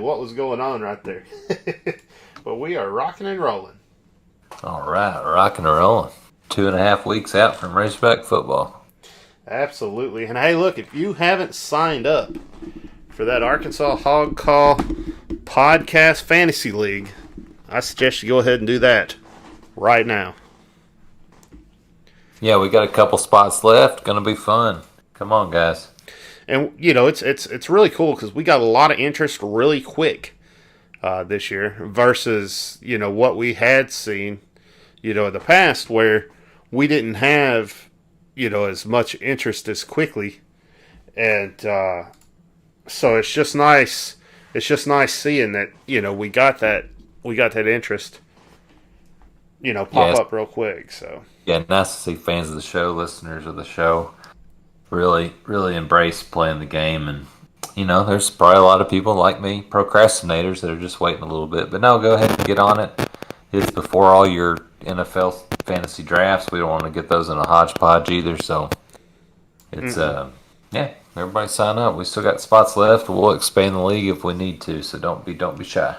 What was going on right there? But we are rocking and rolling. All right, rocking and rolling. 2.5 weeks out from Razorback football. Absolutely. And hey, look, if you haven't signed up for that Arkansas Hog Call Podcast Fantasy League, I suggest you go ahead and do that right now. Yeah, we got a couple spots left. Gonna be fun. Come on, guys. And you know, it's really cool because we got a lot of interest really quick this year versus what we had seen in the past where we didn't have as much interest as quickly, and so it's just nice. It's just nice seeing that we got that interest pop Yeah, up real quick. So yeah, nice to see fans of the show, listeners of the show, really, really embrace playing the game. And there's probably a lot of people like me, procrastinators, that are just waiting a little bit. But no, go ahead and get on it. It's before all your NFL fantasy drafts. We don't want to get those in a hodgepodge either. So it's yeah, everybody sign up. We still got spots left. We'll expand the league if we need to. So don't be shy.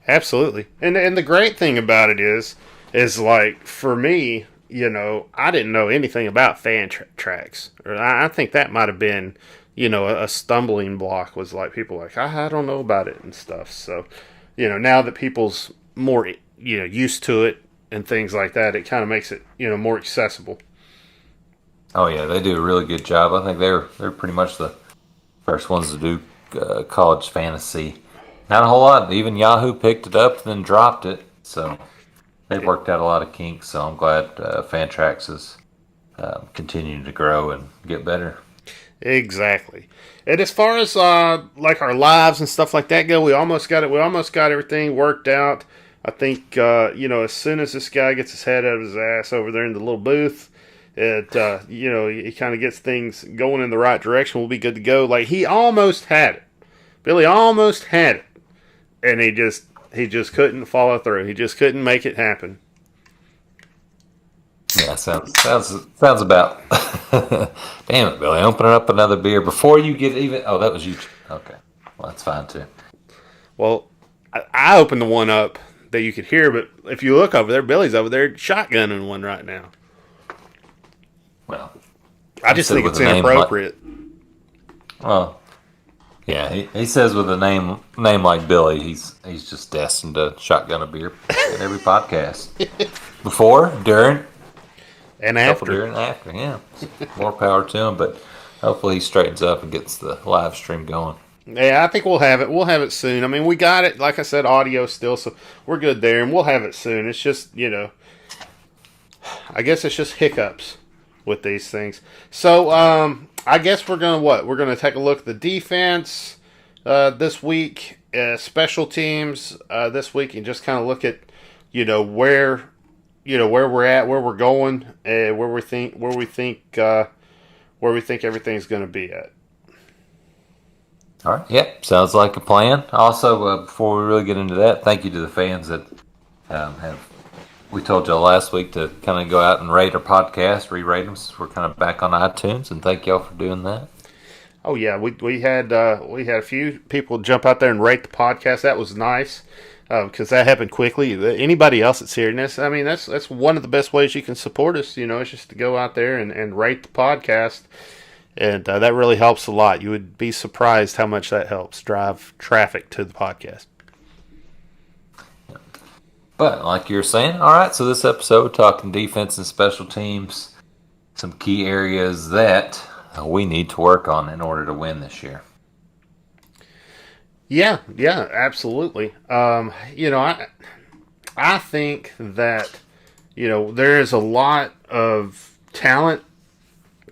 absolutely. And the great thing about it is like for me, I didn't know anything about tracks. Or I think that might have been, a stumbling block was like people like, I don't know about it and stuff. So, now that people's more, used to it and things like that, it kind of makes it, more accessible. Oh yeah, they do a really good job. I think they're pretty much the first ones to do college fantasy. Not a whole lot. Even Yahoo picked it up and then dropped it. So they've worked out a lot of kinks. So I'm glad Fantrax is continuing to grow and get better. Exactly. And as far as like our lives and stuff like that go, we almost got it. We almost got everything worked out. I think as soon as this guy gets his head out of his ass over there in the little booth, he kind of gets things going in the right direction. We'll be good to go. Like he almost had it. Billy almost had it, and he just couldn't follow through. He just couldn't make it happen. Yeah, sounds about. Damn it, Billy! Opening up another beer before you get even. Oh, that was you. Okay, well that's fine too. Well, I opened the one up that you could hear, but if you look over there, Billy's over there shotgunning one right now. Well, I he just said think with it's a name like. inappropriate. Well, yeah, he says with a name like Billy, he's just destined to shotgun a beer in every podcast. Before, during, And couple after. during, after. Yeah, more power to him. But hopefully he straightens up and gets the live stream going. Yeah, I think we'll have it. We'll have it soon. I mean, we got it, like I said, audio still, so we're good there, and we'll have it soon. It's just, I guess it's just hiccups with these things. So, I guess we're gonna what? We're gonna take a look at the defense this week, special teams this week, and just kind of look at where where we're at, where we're going, where we think everything's gonna be at. All right. Yep. Sounds like a plan. Also, before we really get into that, thank you to the fans that have. We told you last week to kind of go out and rate our podcast, re-rate them. Since we're kind of back on iTunes, and thank y'all for doing that. Oh yeah, we had a few people jump out there and rate the podcast. That was nice because that happened quickly. Anybody else that's hearing this, I mean, that's one of the best ways you can support us. It's just to go out there and rate the podcast. And that really helps a lot. You would be surprised how much that helps drive traffic to the podcast. But like you were saying, all right. So this episode, we're talking defense and special teams, some key areas that we need to work on in order to win this year. Yeah, absolutely. I think that there is a lot of talent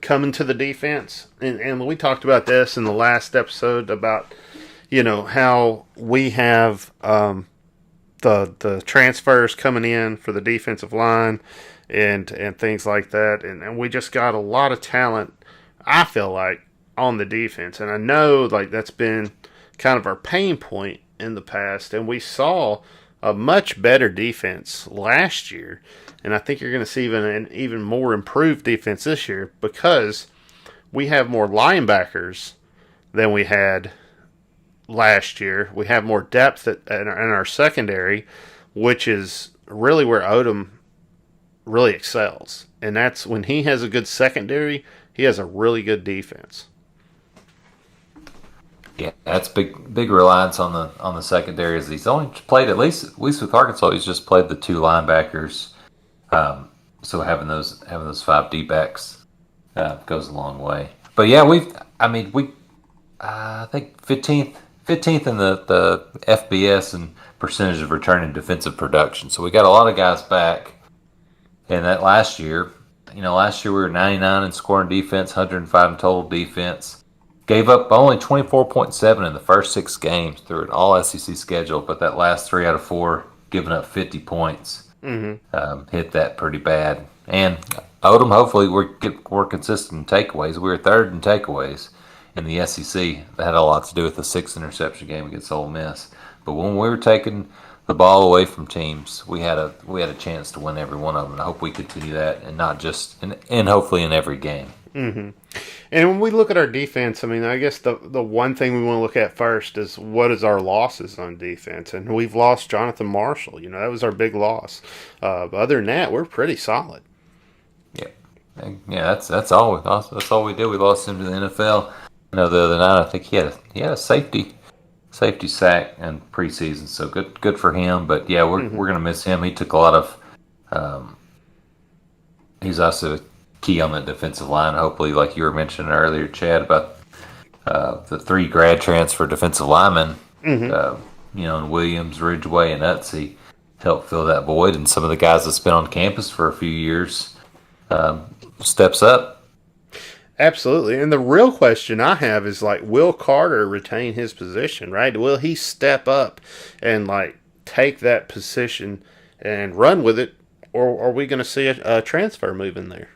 coming to the defense, and we talked about this in the last episode about how we have the transfers coming in for the defensive line and things like that, and we just got a lot of talent. I feel like on the defense, and I know like that's been kind of our pain point in the past, and we saw a much better defense last year, and I think you're going to see an even more improved defense this year because we have more linebackers than we had last year. We have more depth in our secondary, which is really where Odom really excels. And that's when he has a good secondary, he has a really good defense. Yeah, that's big reliance on the secondary. As he's only played at least with Arkansas, he's just played the two linebackers. So having those 5 D backs goes a long way. But yeah, I think 15th in the FBS and percentage of returning defensive production. So we got a lot of guys back. And that last year we were 99 in scoring defense, 105 in total defense. Gave up only 24.7 in the first 6 games through an all SEC schedule, but that last 3 out of 4 giving up 50 points. Hit that pretty bad. And Odom, hopefully we're consistent in takeaways. We were 3rd in takeaways in the SEC. That had a lot to do with the 6 interception game against Ole Miss. But when we were taking the ball away from teams, we had a chance to win every one of them. And I hope we continue that, and not just and hopefully in every game. Mm-hmm. And when we look at our defense, I mean, I guess the one thing we want to look at first is what is our losses on defense. And we've lost Jonathan Marshall. That was our big loss. But other than that, we're pretty solid. Yeah, that's all. That's all we did. We lost him to the NFL. The other night, I think he had a safety sack in preseason. So good for him. But yeah, we're gonna miss him. He took a lot of. He's also key on the defensive line. Hopefully, like you were mentioning earlier, Chad, about the 3 grad transfer defensive linemen, and Williams, Ridgeway, and Utsey help fill that void. And some of the guys that's been on campus for a few years steps up. Absolutely. And the real question I have is, will Carter retain his position, right? Will he step up and, take that position and run with it, or are we going to see a transfer move in there?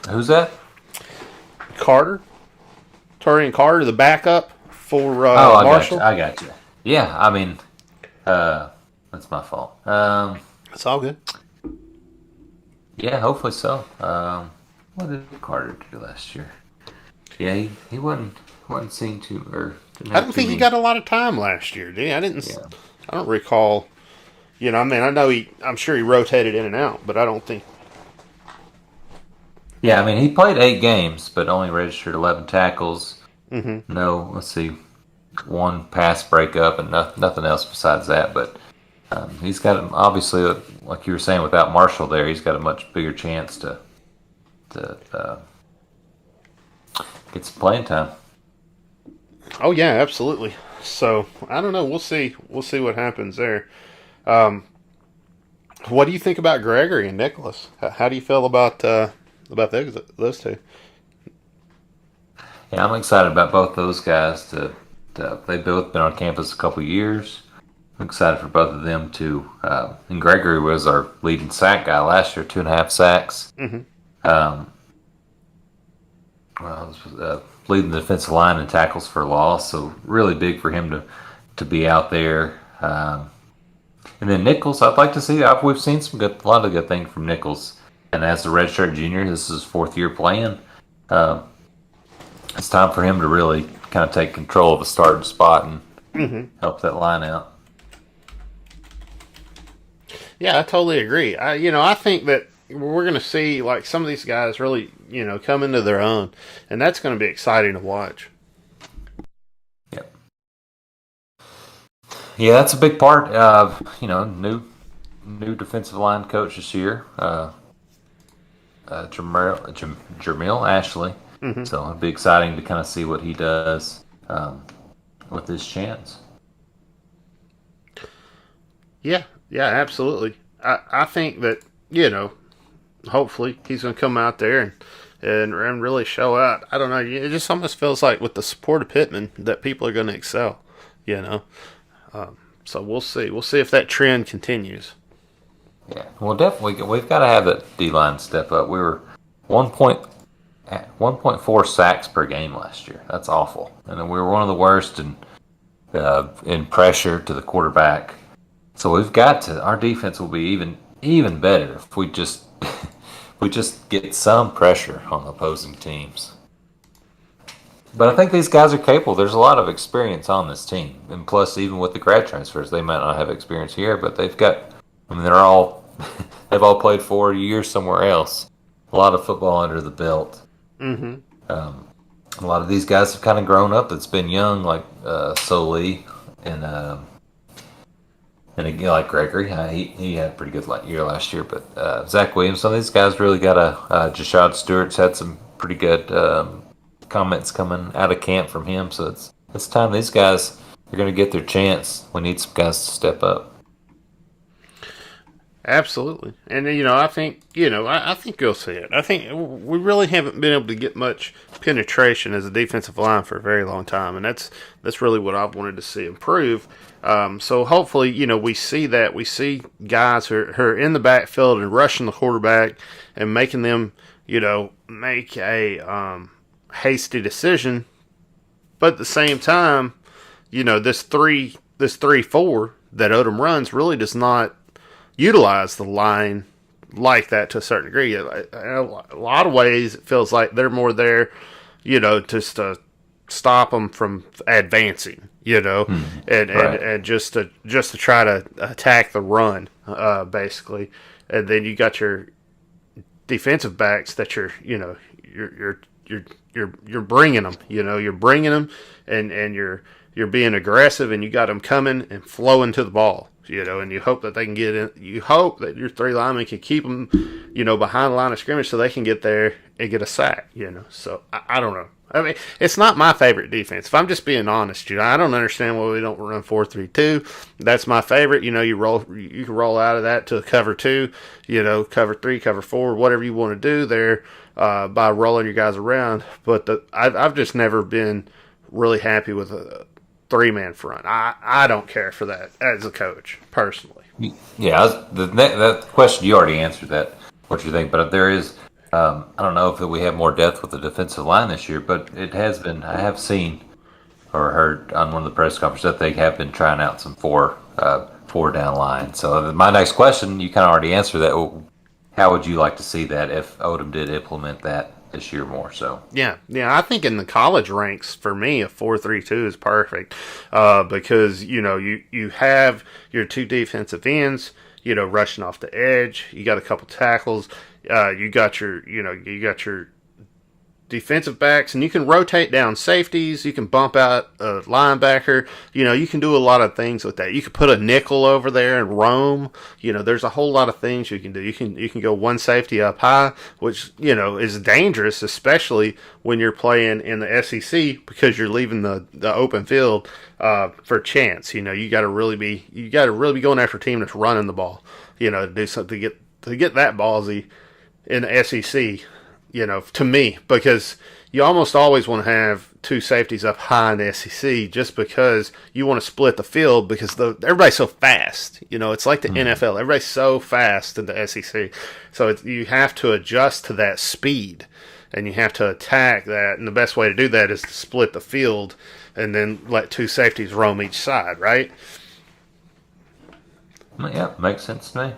Who's that? Carter. Turian Carter, the backup for Marshall. I got you. Yeah, I mean, that's my fault. It's all good. Yeah, hopefully so. What did Carter do last year? Yeah, he wasn't seen to, or I don't think he got a lot of time last year, did he? I don't recall. I'm sure he rotated in and out, but I don't think. Yeah, I mean, he played 8 games, but only registered 11 tackles. Mm-hmm. No, let's see, 1 pass breakup and nothing else besides that. But he's got, obviously, like you were saying, without Marshall there, he's got a much bigger chance to get some playing time. Oh yeah, absolutely. So I don't know. We'll see. We'll see what happens there. What do you think about Gregory and Nicholas? How do you feel about those two? Yeah, I'm excited about both those guys. They've both been on campus a couple of years. I'm excited for both of them too. And Gregory was our leading sack guy last year, 2.5 sacks. Mm-hmm. Leading the defensive line in tackles for loss, so really big for him to be out there. And then Nichols, I'd like to see. We've seen a lot of good things from Nichols, and as a redshirt junior, this is his 4th year playing. It's time for him to really kind of take control of a starting spot and help that line out. Yeah, I totally agree. I think that we're going to see some of these guys really, come into their own, and that's going to be exciting to watch. Yep. Yeah, that's a big part of new defensive line coach this year, Jamil Ashley. Mm-hmm. So it'll be exciting to kind of see what he does with his chance. Yeah, absolutely. I think that, hopefully he's going to come out there and really show out. I don't know. It just almost feels like with the support of Pittman that people are going to excel, So we'll see. We'll see if that trend continues. Yeah, well, definitely. We've got to have that D-line step up. We were 1.4 sacks per game last year. That's awful. And then we were one of the worst in pressure to the quarterback. So we've got to. Our defense will be even better if we just get some pressure on the opposing teams. But I think these guys are capable. There's a lot of experience on this team, and plus, even with the grad transfers, they might not have experience here, but they've got. I mean, they're all they've all played 4 years somewhere else. A lot of football under the belt. Mm-hmm. A lot of these guys have kind of grown up. It's been young, like Soli and again, like Gregory. He had a pretty good year last year, but Zach Williams. Some of these guys really got Jashad Stewart's had some pretty good comments coming out of camp from him. So it's time these guys are going to get their chance. We need some guys to step up. Absolutely, and I think I think you'll see it. I think we really haven't been able to get much penetration as a defensive line for a very long time, and that's really what I've wanted to see improve. So hopefully, we see that. We see guys who are in the backfield and rushing the quarterback and making them, make a hasty decision. But at the same time, this 3-4 that Odom runs really does not utilize the line like that to a certain degree. In a lot of ways, it feels like they're more there, just to stop them from advancing, and just to try to attack the run, basically. And then you got your defensive backs that you're bringing them, you're bringing them, and you're being aggressive, and you got them coming and flowing to the ball. And you hope that they can get in. You hope that your 3 linemen can keep them, behind the line of scrimmage so they can get there and get a sack. So I don't know. I mean, it's not my favorite defense. If I'm just being honest, I don't understand why we don't run 4-3-2. That's my favorite. You can roll out of that to a cover 2, cover 3, cover 4, whatever you want to do there by rolling your guys around. But I've just never been really happy with a 3-man front. I don't care for that as a coach, personally. Yeah, that question, you already answered that, what you think. But there is, I don't know if we have more depth with the defensive line this year, but it has been, I have seen or heard on one of the press conferences that they have been trying out some four down line. So my next question, you kind of already answered that. How would you like to see that if Odom did implement that this year more so? Yeah, I think in the college ranks, for me, a 4-3-2 is perfect because, you have your 2 defensive ends, rushing off the edge. You got a couple tackles. You got your defensive backs, and you can rotate down safeties. You can bump out a linebacker. You can do a lot of things with that. You can put a nickel over there and roam. There's a whole lot of things you can do. You can go one safety up high, which is dangerous, especially when you're playing in the SEC because you're leaving the open field for chance. You got to really be going after a team that's running the ball. To do something to get that ballsy in the SEC. To me, because you almost always want to have 2 safeties up high in the SEC just because you want to split the field because everybody's so fast. It's like the NFL. Everybody's so fast in the SEC. So you have to adjust to that speed, and you have to attack that. And the best way to do that is to split the field and then let 2 safeties roam each side, right? Yeah, makes sense to me.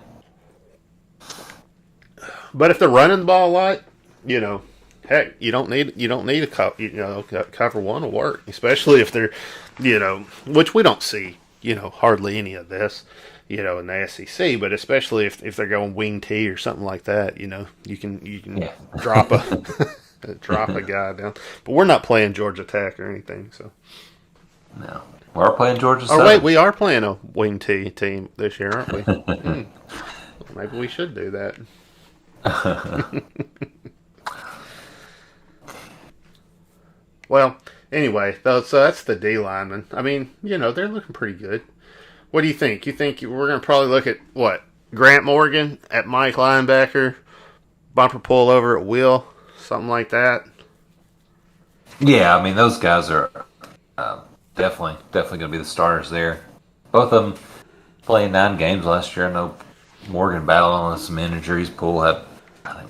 But if they're running the ball a lot, heck, you don't need a cover 1 will work, especially if they're, which we don't see, hardly any of this, in the SEC, but especially if they're going wing T or something like that, you can drop a guy down. But we're not playing Georgia Tech or anything, so. No. We are playing Georgia Southern. Oh, wait, we are playing a wing T team this year, aren't we? Maybe we should do that. Well, anyway, so that's the D lineman. I mean, they're looking pretty good. What do you think? You think we're going to probably look at, what, Grant Morgan at Mike linebacker, bumper pull over at Will, something like that? Yeah, I mean, those guys are definitely going to be the starters there. Both of them playing 9 games last year. I know Morgan battled with some injuries. Poole had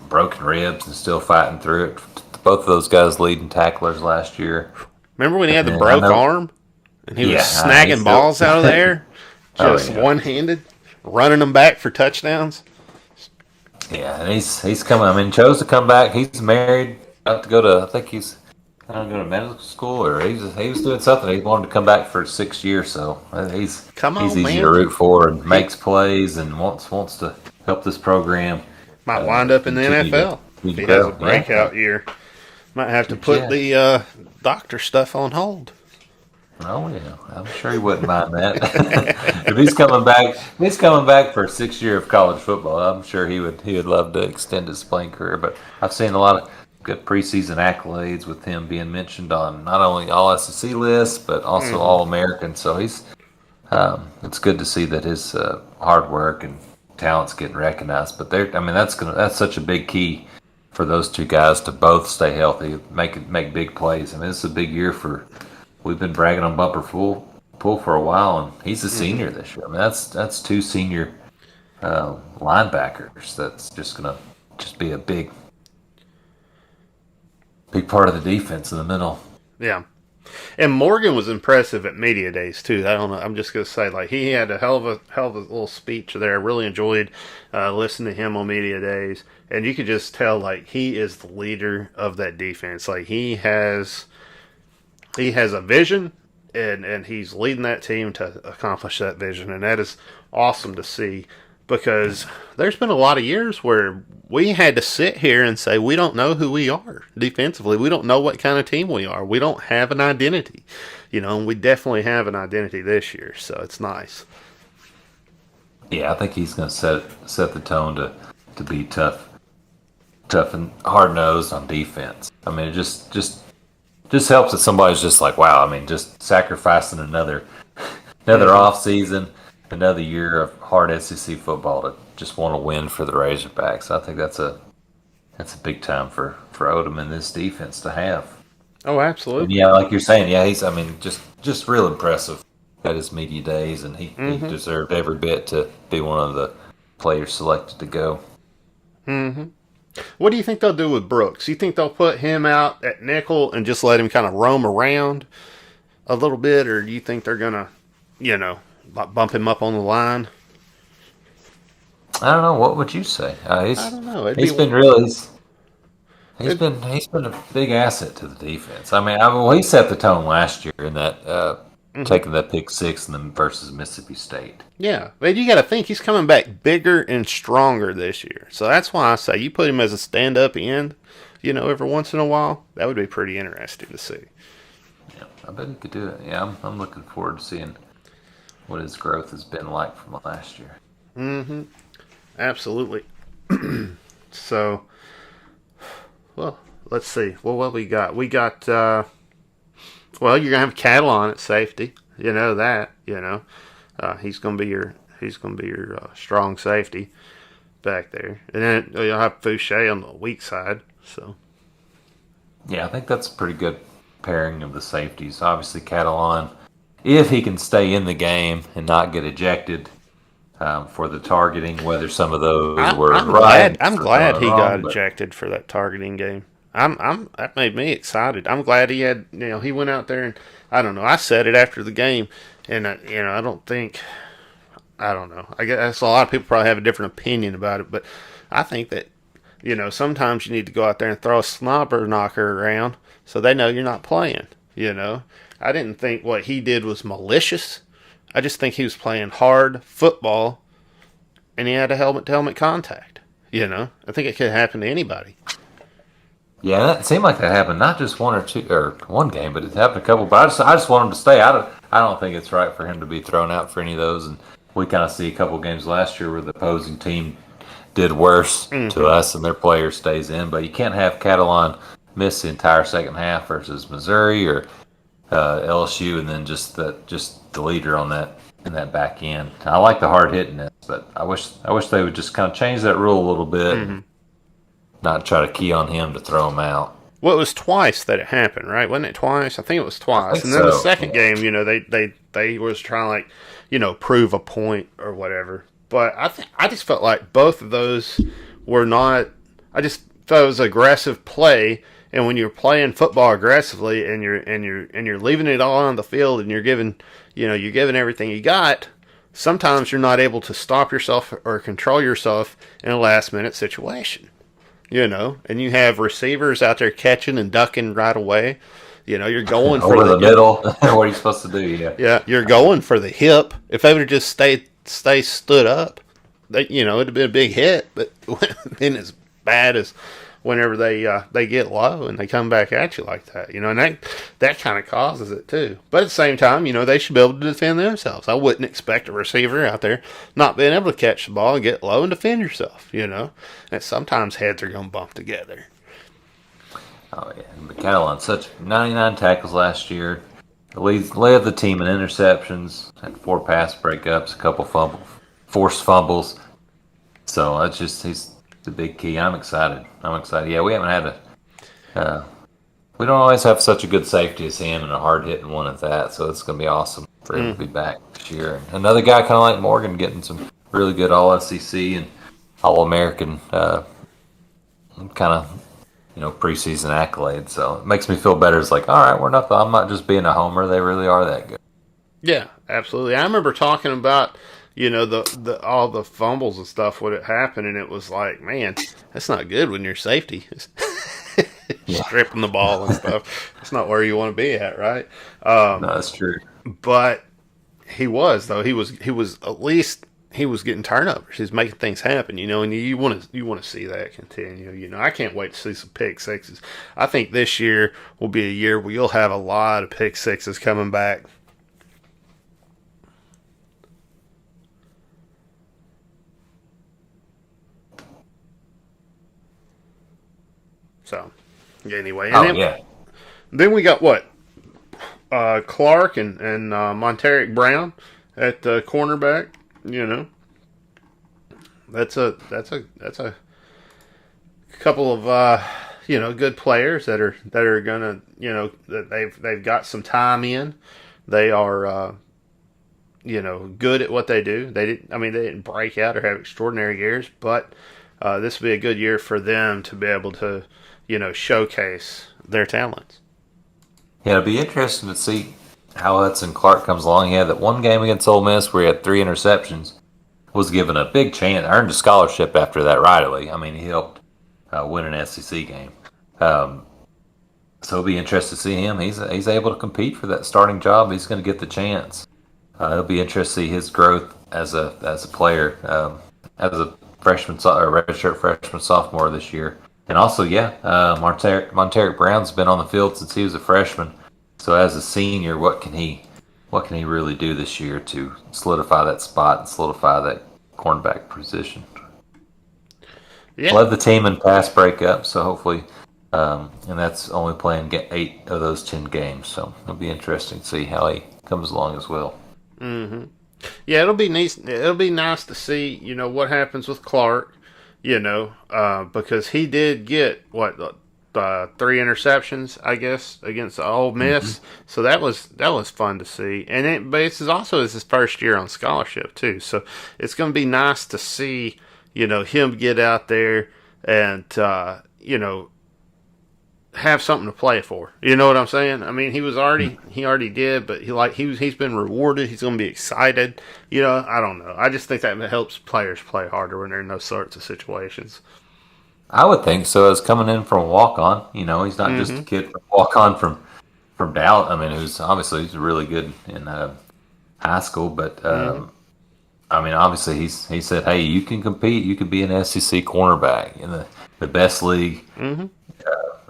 broken ribs and still fighting through it. Both of those guys leading tacklers last year. Remember when he had the broke arm? And he was snagging balls out of there? Just one-handed? Running them back for touchdowns? Yeah, and he's coming. I mean, chose to come back. He's married. About to go to, I think he's I don't go to medical school, or he was doing something. He wanted to come back for 6 years, so Come he's on, easy to man. root for and He makes plays and wants to help this program might wind up in the continue NFL if to he has a grow. breakout year. Might have to put Yeah. the doctor stuff on hold. Oh yeah, I'm sure he wouldn't mind that. If he's coming back for a 6 year of college football, I'm sure he would love to extend his playing career. But I've seen a lot of good preseason accolades with him being mentioned on not only all SEC lists but also Hmm. all American. So it's good to see that his hard work and talent's getting recognized. But that's such a big key for those two guys to both stay healthy, make big plays. I mean, it's a big year for. We've been bragging on Bumper Pool for a while, and he's a senior this year. I mean, that's two senior linebackers. That's just gonna be a big part of the defense in the middle. Yeah. And Morgan was impressive at media days too. I don't know. I'm just gonna say, like, he had a hell of a little speech there. I really enjoyed listening to him on media days, and you could just tell, like, he is the leader of that defense. Like, he has a vision, and he's leading that team to accomplish that vision, and that is awesome to see, because there's been a lot of years where we had to sit here and say we don't know who we are defensively. We don't know what kind of team we are. We don't have an identity, and we definitely have an identity this year, so it's nice. Yeah, I think he's going to set the tone to be tough and hard nosed on defense. I mean, it just helps that somebody's just like, wow. I mean, just sacrificing another off season, another year of hard SEC football to just want to win for the Razorbacks. I think that's a big time for Odom in this defense to have. Oh, And absolutely. yeah, like you're saying, yeah, he's just real impressive at his media days, and he deserved every bit to be one of the players selected to go. What do you think they'll do with Brooks? You think they'll put him out at nickel and just let him kind of roam around a little bit, or do you think they're gonna, bump him up on the line? I don't know. What would you say? I don't know. He's been really he's been a big asset to the defense. Well, he set the tone last year in that taking that pick six in the versus Mississippi State. Yeah, but you got to think he's coming back bigger and stronger this year. So that's why I say you put him as a stand-up end, every once in a while. That would be pretty interesting to see. Yeah, I bet he could do it. Yeah, I'm looking forward to seeing what his growth has been like from last year. Mm-hmm. Absolutely. So, well, let's see. Well, what we got? We got. Well, you're gonna have Cattle on at safety. You know that. He's gonna be your strong safety back there, and then you'll have Fouché on the weak side. So. Yeah, I think that's a pretty good pairing of the safeties. Obviously, Catalan, if he can stay in the game and not get ejected for the targeting, whether some of those were I'm right. glad. I'm glad he got but ejected for that targeting game. That made me excited. I'm glad he had. He went out there and I don't know. I said it after the game, and I don't think. I don't know. I guess a lot of people probably have a different opinion about it, but I think that sometimes you need to go out there and throw a snobber knocker around so they know you're not playing. I didn't think what he did was malicious. I just think he was playing hard football, and he had a helmet-to-helmet contact. I think it could happen to anybody. yeah, it seemed like that happened not just one or two or one game, but it happened a couple. But I just want him to stay. I don't think it's right for him to be thrown out for any of those. And we kind of see a couple games last year where the opposing team did worse to us, and their player stays in. But you can't have Catalan miss the entire second half versus Missouri or LSU, and then just the leader on that in that back end. I like the hard hittingness, but I wish they would just kind of change that rule a little bit, and not try to key on him to throw him out. Well, it was twice that it happened, right? Wasn't it twice? I think it was twice. And then the second game, they was trying to, prove a point or whatever. But I just felt like both of those were not. I just thought it was aggressive play. And when you're playing football aggressively and you're leaving it all on the field and you're giving everything you got, sometimes you're not able to stop yourself or control yourself in a last minute situation. and you have receivers out there catching and ducking right away. You're going for over the middle. What are you supposed to do? Yeah. Yeah, you're going for the hip. If they would have just stay stood up, it'd have been a big hit. But then as bad as whenever they get low and they come back at you like that, and that kind of causes it too. But at the same time, they should be able to defend themselves. I wouldn't expect a receiver out there not being able to catch the ball and get low and defend yourself. And sometimes heads are going to bump together. Oh yeah, McConnell on such 99 tackles last year. Led the team in interceptions, had 4 pass breakups, a couple forced fumbles. So he's the big key. I'm excited. Yeah, we haven't had we don't always have such a good safety as him and a hard hitting one at that. So it's going to be awesome for him to be back this year. And another guy kind of like Morgan getting some really good All SEC and All American kind of preseason accolades. So it makes me feel better. It's like, all right, I'm not just being a homer. They really are that good. Yeah, absolutely. I remember talking about, the all the fumbles and stuff when it happened, and it was like, man, that's not good when you're safety. Stripping the ball and stuff. That's not where you want to be at, right? No, that's true. But he was at least he was getting turnovers. He's making things happen, and you want to see that continue. I can't wait to see some pick sixes. I think this year will be a year where you'll have a lot of pick sixes coming back. So, anyway, then we got what? Clark and Monteric Brown at cornerback. That's a couple of good players that are gonna that they've got some time in. They are good at what they do. They didn't break out or have extraordinary years, but this will be a good year for them to be able to showcase their talents. Yeah, it'll be interesting to see how Hudson Clark comes along. He had that one game against Ole Miss where he had 3 interceptions. Was given a big chance, earned a scholarship after that right away. He helped win an SEC game. So it'll be interesting to see him. He's able to compete for that starting job. He's going to get the chance. It'll be interesting to see his growth as a player, as a freshman or redshirt freshman sophomore this year. And also, Monteric Brown's been on the field since he was a freshman. So as a senior, what can he really do this year to solidify that spot and solidify that cornerback position? Yeah. Led the team in pass breakup, so hopefully, and that's only playing 8 of those 10 games. So it'll be interesting to see how he comes along as well. Mm-hmm. Yeah, it'll be nice. It'll be nice to see what happens with Clark. Because he did get 3 interceptions, I guess, against Ole Miss. Mm-hmm. So that was fun to see. And this is also his first year on scholarship too. So it's going to be nice to see, him get out there and have something to play for. You know what I'm saying? He already did, but he's been rewarded. He's going to be excited. I don't know. I just think that helps players play harder when they're in those sorts of situations. I would think so. As coming in from a walk-on, he's not just a kid from walk-on from Dallas. He's really good in high school, but obviously he said, hey, you can compete. You could be an SEC cornerback in the best league. Mm-hmm.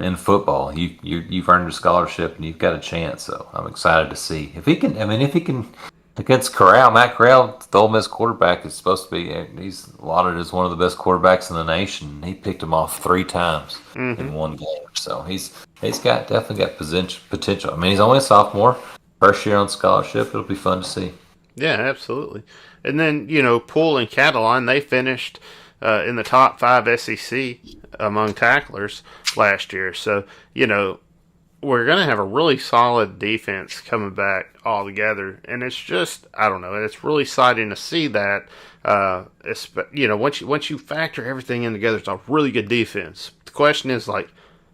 In football, you've earned a scholarship and you've got a chance. So I'm excited to see if he can. If he can against Corral, Matt Corral, the Ole Miss quarterback, is supposed to be. He's lauded as one of the best quarterbacks in the nation. He picked him off 3 times in one game. So he's definitely got potential. He's only a sophomore, first year on scholarship. It'll be fun to see. Yeah, absolutely. And then Poole and Catalan, they finished in the top 5 SEC among tacklers last year. So, we're going to have a really solid defense coming back all together. And it's just, I don't know, it's really exciting to see that. Once you factor everything in together, it's a really good defense. The question is,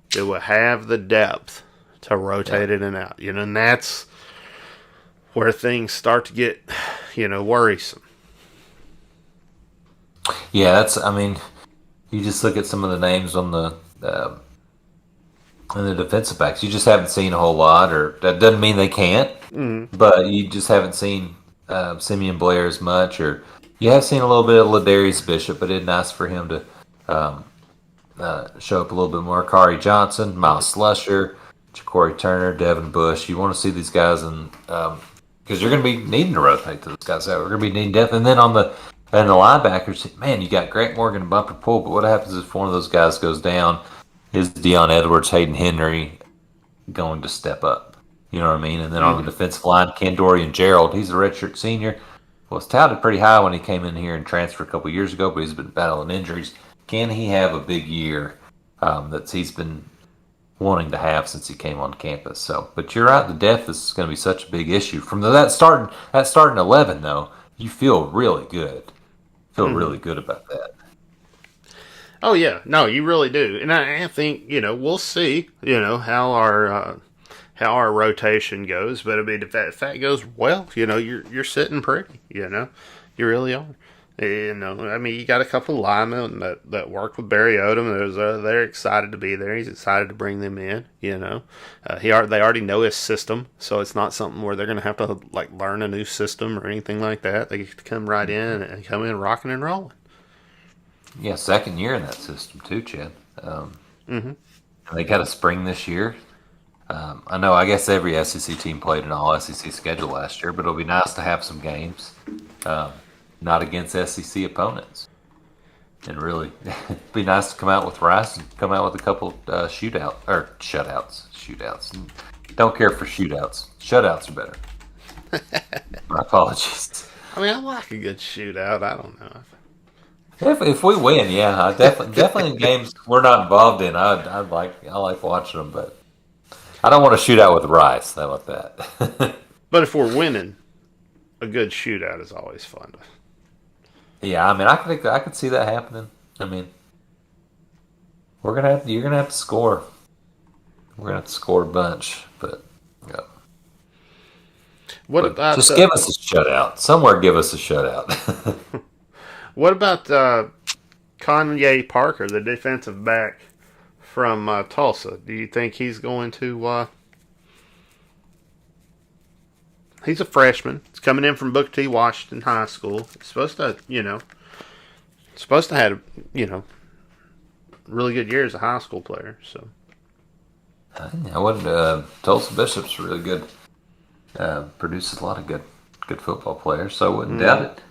do we have the depth to rotate it and out? And that's where things start to get, worrisome. Yeah, you just look at some of the names on the defensive backs. You just haven't seen a whole lot, or that doesn't mean they can't, but you just haven't seen Simeon Blair as much, or you have seen a little bit of Ladarius Bishop, but it's nice for him to show up a little bit more. Kari Johnson, Miles Slusher, Ja'Cory Turner, Devin Bush. You want to see these guys, and because you're going to be needing to rotate to those guys out. We're going to be needing depth, and then on the linebackers, man, you got Grant Morgan and Bumper Pool, but what happens if one of those guys goes down? Is Deion Edwards, Hayden Henry going to step up? You know what I mean? And then on the defensive line, Kendorian Gerald, he's a redshirt senior. Was touted pretty high when he came in here and transferred a couple years ago, but he's been battling injuries. Can he have a big year that he's been wanting to have since he came on campus? So, but you're right, the depth is going to be such a big issue. From that starting 11, though, you feel really good. Really good about that. Oh yeah, no, you really do, and I think we'll see how our rotation goes. But I mean, if that goes well, you're sitting pretty. You really are. I mean, you got a couple of linemen that work with Barry Odom. They're excited to be there. He's excited to bring them in. They already know his system, so it's not something where they're going to have to learn a new system or anything like that. They get to come right in and come in rocking and rolling. Yeah, second year in that system too, Chad. They got a spring this year. I know. I guess every SEC team played an all SEC schedule last year, but it'll be nice to have some games. Not against SEC opponents. And really, it'd be nice to come out with Rice and come out with a couple shutouts. Don't care for shootouts. Shutouts are better. My apologies. I mean, I like a good shootout. I don't know. If we win, yeah, definitely in games we're not involved in. I like watching them, but I don't want to shoot out with Rice. How about that? But if we're winning, a good shootout is always fun. Yeah, I mean, I could see that happening. I mean, you're gonna have to score. We're gonna have to score a bunch, but yeah. Just give us a shutout somewhere. Give us a shutout. What about Kanye Parker, the defensive back from Tulsa? Do you think he's going to? He's a freshman. He's coming in from Booker T. Washington High School. He's supposed to have, really good year as a high school player. So, I wouldn't. Tulsa Bishop's really good. Produces a lot of good football players, so I wouldn't doubt it.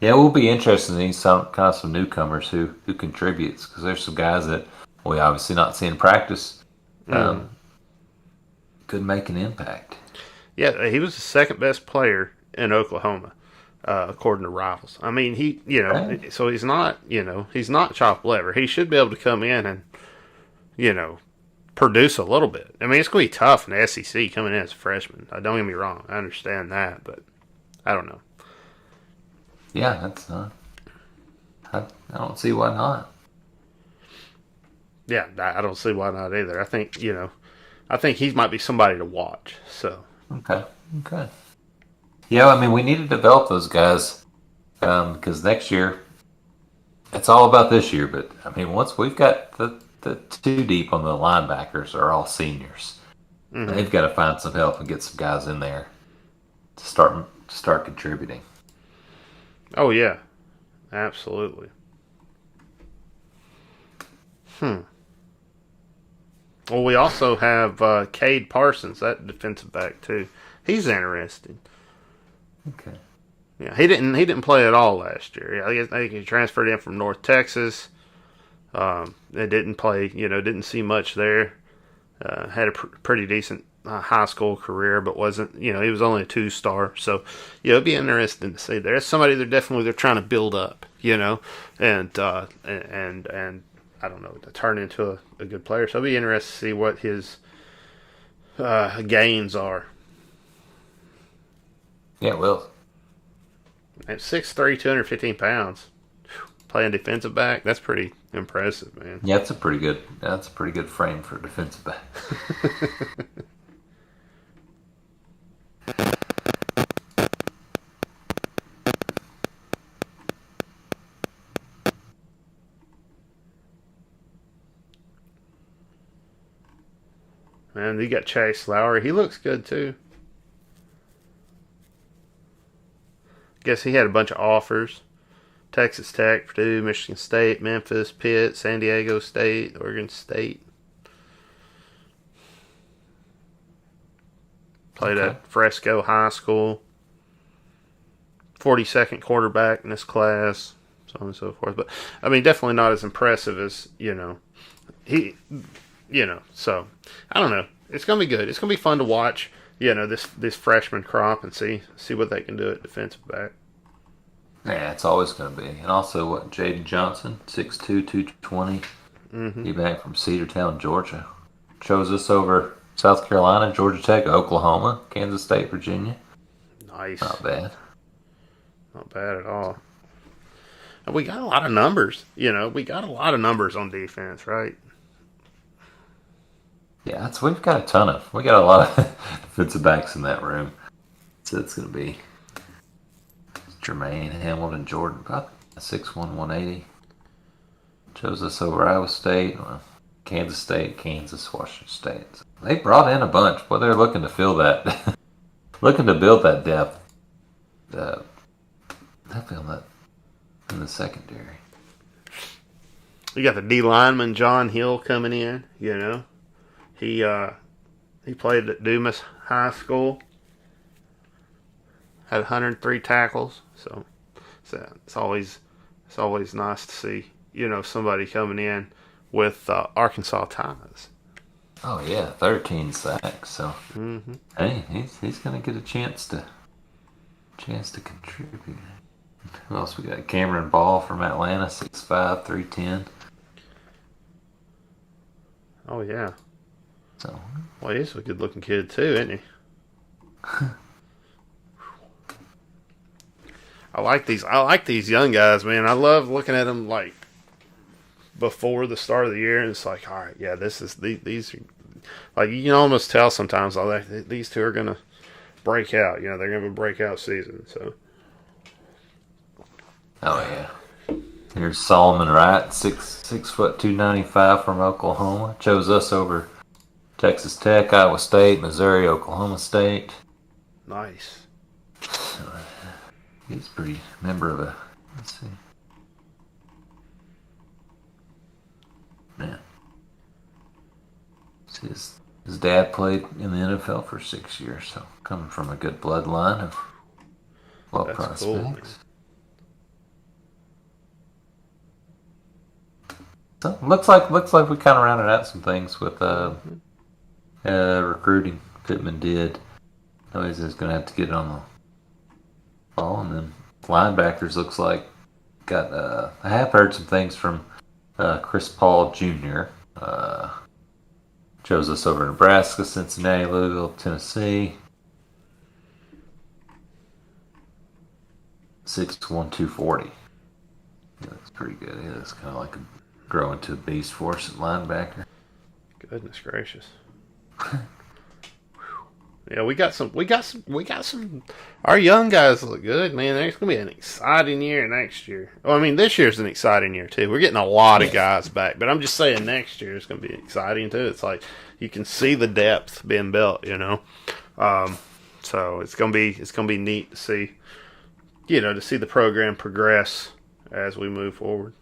Yeah, it will be interesting to see some newcomers who contributes, because there's some guys that we obviously not seeing practice could make an impact. Yeah, he was the second best player in Oklahoma, according to Rivals. I mean, so he's not, he's not chopped liver. He should be able to come in and, produce a little bit. I mean, it's going to be tough in the SEC coming in as a freshman. Don't get me wrong. I understand that, but I don't know. Yeah, that's not. I don't see why not. Yeah, I don't see why not either. I think he might be somebody to watch. So. Okay. Yeah, I mean, we need to develop those guys because next year, it's all about this year. But I mean, once we've got the two deep on the linebackers are all seniors, they've got to find some help and get some guys in there to start contributing. Oh yeah, absolutely. Well, we also have Cade Parsons, that defensive back too. He's interesting. Okay. Yeah, he didn't play at all last year. Yeah, I think he transferred in from North Texas. It didn't play. Didn't see much there. Had a pretty decent high school career, but wasn't. He was only a 2-star. So, it'd be interesting to see. There's somebody they're trying to build up. And I don't know, to turn into a good player. So it'll be interesting to see what his gains are. Yeah, it will. At 6'3", 215 pounds, playing defensive back, that's pretty impressive, man. Yeah, that's a pretty good frame for a defensive back. And you got Chase Lowry. He looks good too. Guess he had a bunch of offers. Texas Tech, Purdue, Michigan State, Memphis, Pitt, San Diego State, Oregon State. Played at Fresco High School. 42nd quarterback in this class, so on and so forth. But, I mean, definitely not as impressive as, so, I don't know. It's going to be good. It's going to be fun to watch, this freshman crop and see what they can do at defensive back. Yeah, it's always going to be. And also, Jaden Johnson, 6'2", 220. He back from Cedartown, Georgia. Chose us over South Carolina, Georgia Tech, Oklahoma, Kansas State, Virginia. Nice. Not bad. Not bad at all. And we got a lot of numbers. We got a lot of numbers on defense, right? Yeah, we got a lot of defensive backs in that room. So it's going to be Jermaine, Hamilton, Jordan, about 6'1", 180. Chose us over Iowa State, Kansas State, Kansas, Washington State. So they brought in a bunch. Well, they're looking to fill that, looking to build that depth. I feel that in the secondary. You got the D lineman John Hill coming in. He played at Dumas High School. Had 103 tackles. So it's always nice to see somebody coming in with Arkansas ties. Oh yeah, 13 sacks. So hey, he's gonna get a chance to contribute. Who else we got? Cameron Ball from Atlanta, 6'5", 310. Oh yeah. So well, he's a good looking kid too, isn't he? I like these young guys, man. I love looking at them like before the start of the year, and it's like, all right, yeah, these are like you can almost tell sometimes. These two are gonna break out. They're gonna have a breakout season. So. Oh yeah. Here's Solomon Wright, 6'2", 295 from Oklahoma. Chose us over Texas Tech, Iowa State, Missouri, Oklahoma State. Nice. He's pretty member of a. Let's see. Man. His dad played in the NFL for 6 years, so coming from a good bloodline of prospects. Cool, so looks like we kind of rounded out some things with recruiting. Pittman did. Nobody's just going to have to get on the ball, and then linebackers looks like got. I have heard some things from Chris Paul Jr. Chose us over Nebraska, Cincinnati, Louisville, Tennessee. 6'1", 240. He looks pretty good. He looks kind of like growing to a beast for us at linebacker. Goodness gracious. Yeah, we got some. Our young guys look good, man. There's gonna be an exciting year next year. Well, I mean, this year's an exciting year too. We're getting a lot of guys back, but I'm just saying next year is gonna be exciting too. It's like you can see the depth being built, So it's gonna be neat to see, to see the program progress as we move forward.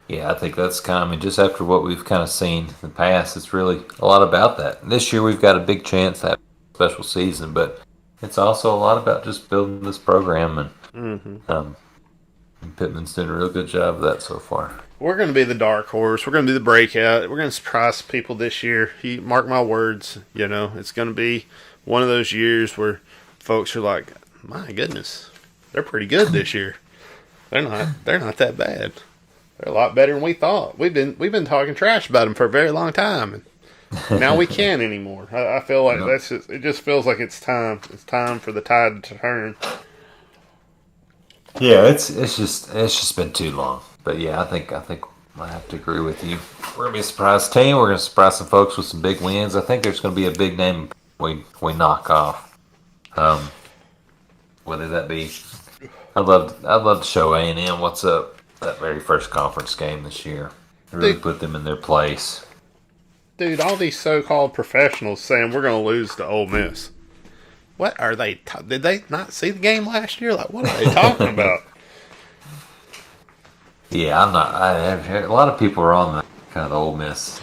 Yeah, I think that's just after what we've kind of seen in the past, it's really a lot about that. This year we've got a big chance to have a special season, but it's also a lot about just building this program, and Pittman's doing a real good job of that so far. We're going to be the dark horse. We're going to be the breakout. We're going to surprise people this year. Mark my words, it's going to be one of those years where folks are like, my goodness, they're pretty good this year. They're not that bad. They're a lot better than we thought. We've been talking trash about them for a very long time, and now we can't anymore. I feel like it just feels like it's time. It's time for the tide to turn. Yeah, it's just been too long. But yeah, I think I have to agree with you. We're gonna be a surprise team. We're gonna surprise some folks with some big wins. I think there's gonna be a big name we knock off. Whether that be, I'd love to show A&M what's up. That very first conference game this year. Really put them in their place. dude, all these so-called professionals saying we're going to lose to Ole Miss. What are they? Did they not see the game last year? Like, what are they talking about? Yeah, I'm not. A lot of people are on the kind of the Ole Miss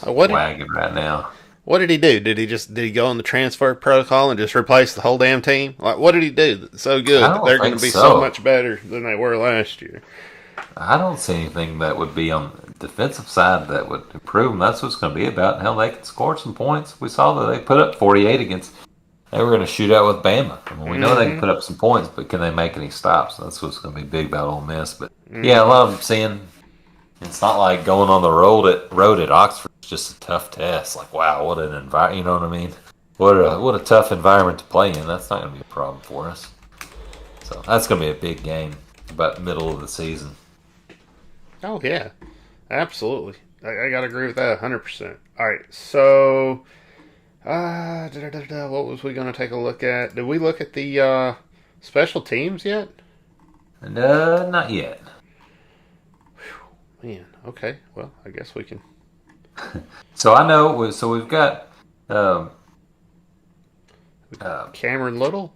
wagon right now. What did he do? Did he go on the transfer protocol and just replace the whole damn team? Like, what did he do that's so good that they're going to be so much better than they were last year? I don't see anything that would be on the defensive side that would improve them. That's what it's going to be about. Hell, they can score some points. We saw that they put up 48 against. They were going to shoot out with Bama. I mean, we know they can put up some points, but can they make any stops? That's what's going to be big about Ole Miss. But yeah, a lot of them seeing. It's not like going on the road at Oxford. It's just a tough test. Like, wow, what an environment. You know what I mean? What a tough environment to play in. That's not going to be a problem for us. So that's going to be a big game about the middle of the season. Oh, yeah. Absolutely. I got to agree with that 100%. All right, so what was we going to take a look at? Did we look at the special teams yet? Not yet. Man, okay. Well, I guess we can. So I know. So we've got Cameron Little.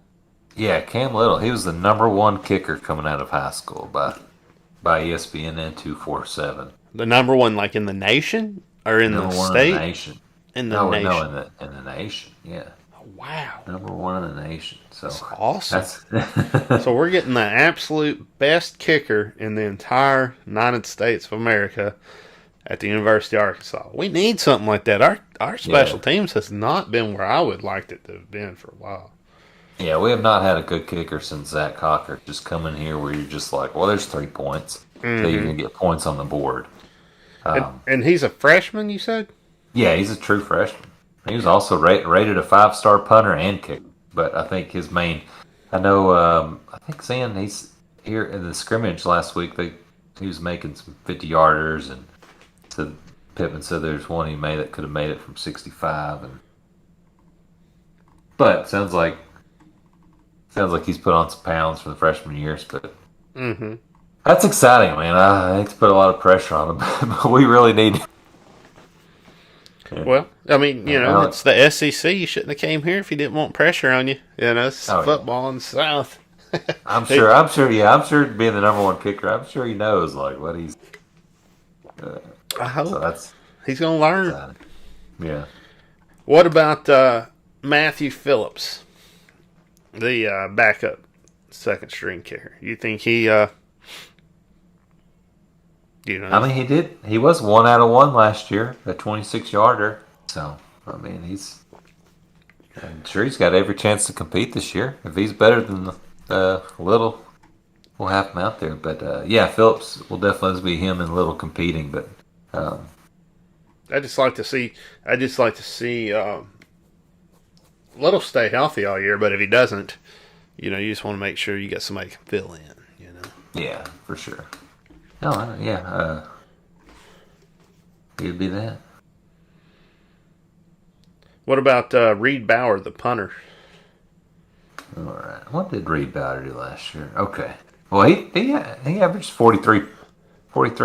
Yeah, Cam Little. He was the number one kicker coming out of high school by ESPN and 247. The number one, like in the nation or in the state? In the nation. In the nation. No, in the nation. Yeah. Oh, wow. Number one in the nation. So that's awesome. So we're getting the absolute best kicker in the entire United States of America at the University of Arkansas. We need something like that. Our special teams has not been where I would like it to have been for a while. Yeah, we have not had a good kicker since Zach Cocker. Just come in here where you're just like, well, there's 3 points. So you're going to get points on the board. And he's a freshman, you said? Yeah, he's a true freshman. He was also rated a 5-star punter and kicker. But I think his main, I think Zan, he's here in the scrimmage last week. He was making some 50-yarders, and so Pittman said there's one he made that could have made it from 65. But sounds like he's put on some pounds for the freshman years. But that's exciting, man. I hate to put a lot of pressure on him, but we really need. Well, I mean, it's the SEC. You shouldn't have came here if you didn't want pressure on you. It's football in the South. I'm sure being the number one kicker, I'm sure he knows like what he's. I hope so he's going to learn. Exciting. Yeah. What about Matthew Phillips, the backup second string kicker? You think he? I mean, he did. He was 1 out of 1 last year, a 26-yarder. So, I mean, I'm sure he's got every chance to compete this year. If he's better than Little, we'll have him out there. But yeah, Phillips will definitely be him and Little competing. But I just like to see Little stay healthy all year. But if he doesn't, you just want to make sure you got somebody who can fill in. Yeah, for sure. Oh, yeah. He'd be that. What about Reed Bauer, the punter? All right. What did Reed Bauer do last year? Okay. Well, he averaged 43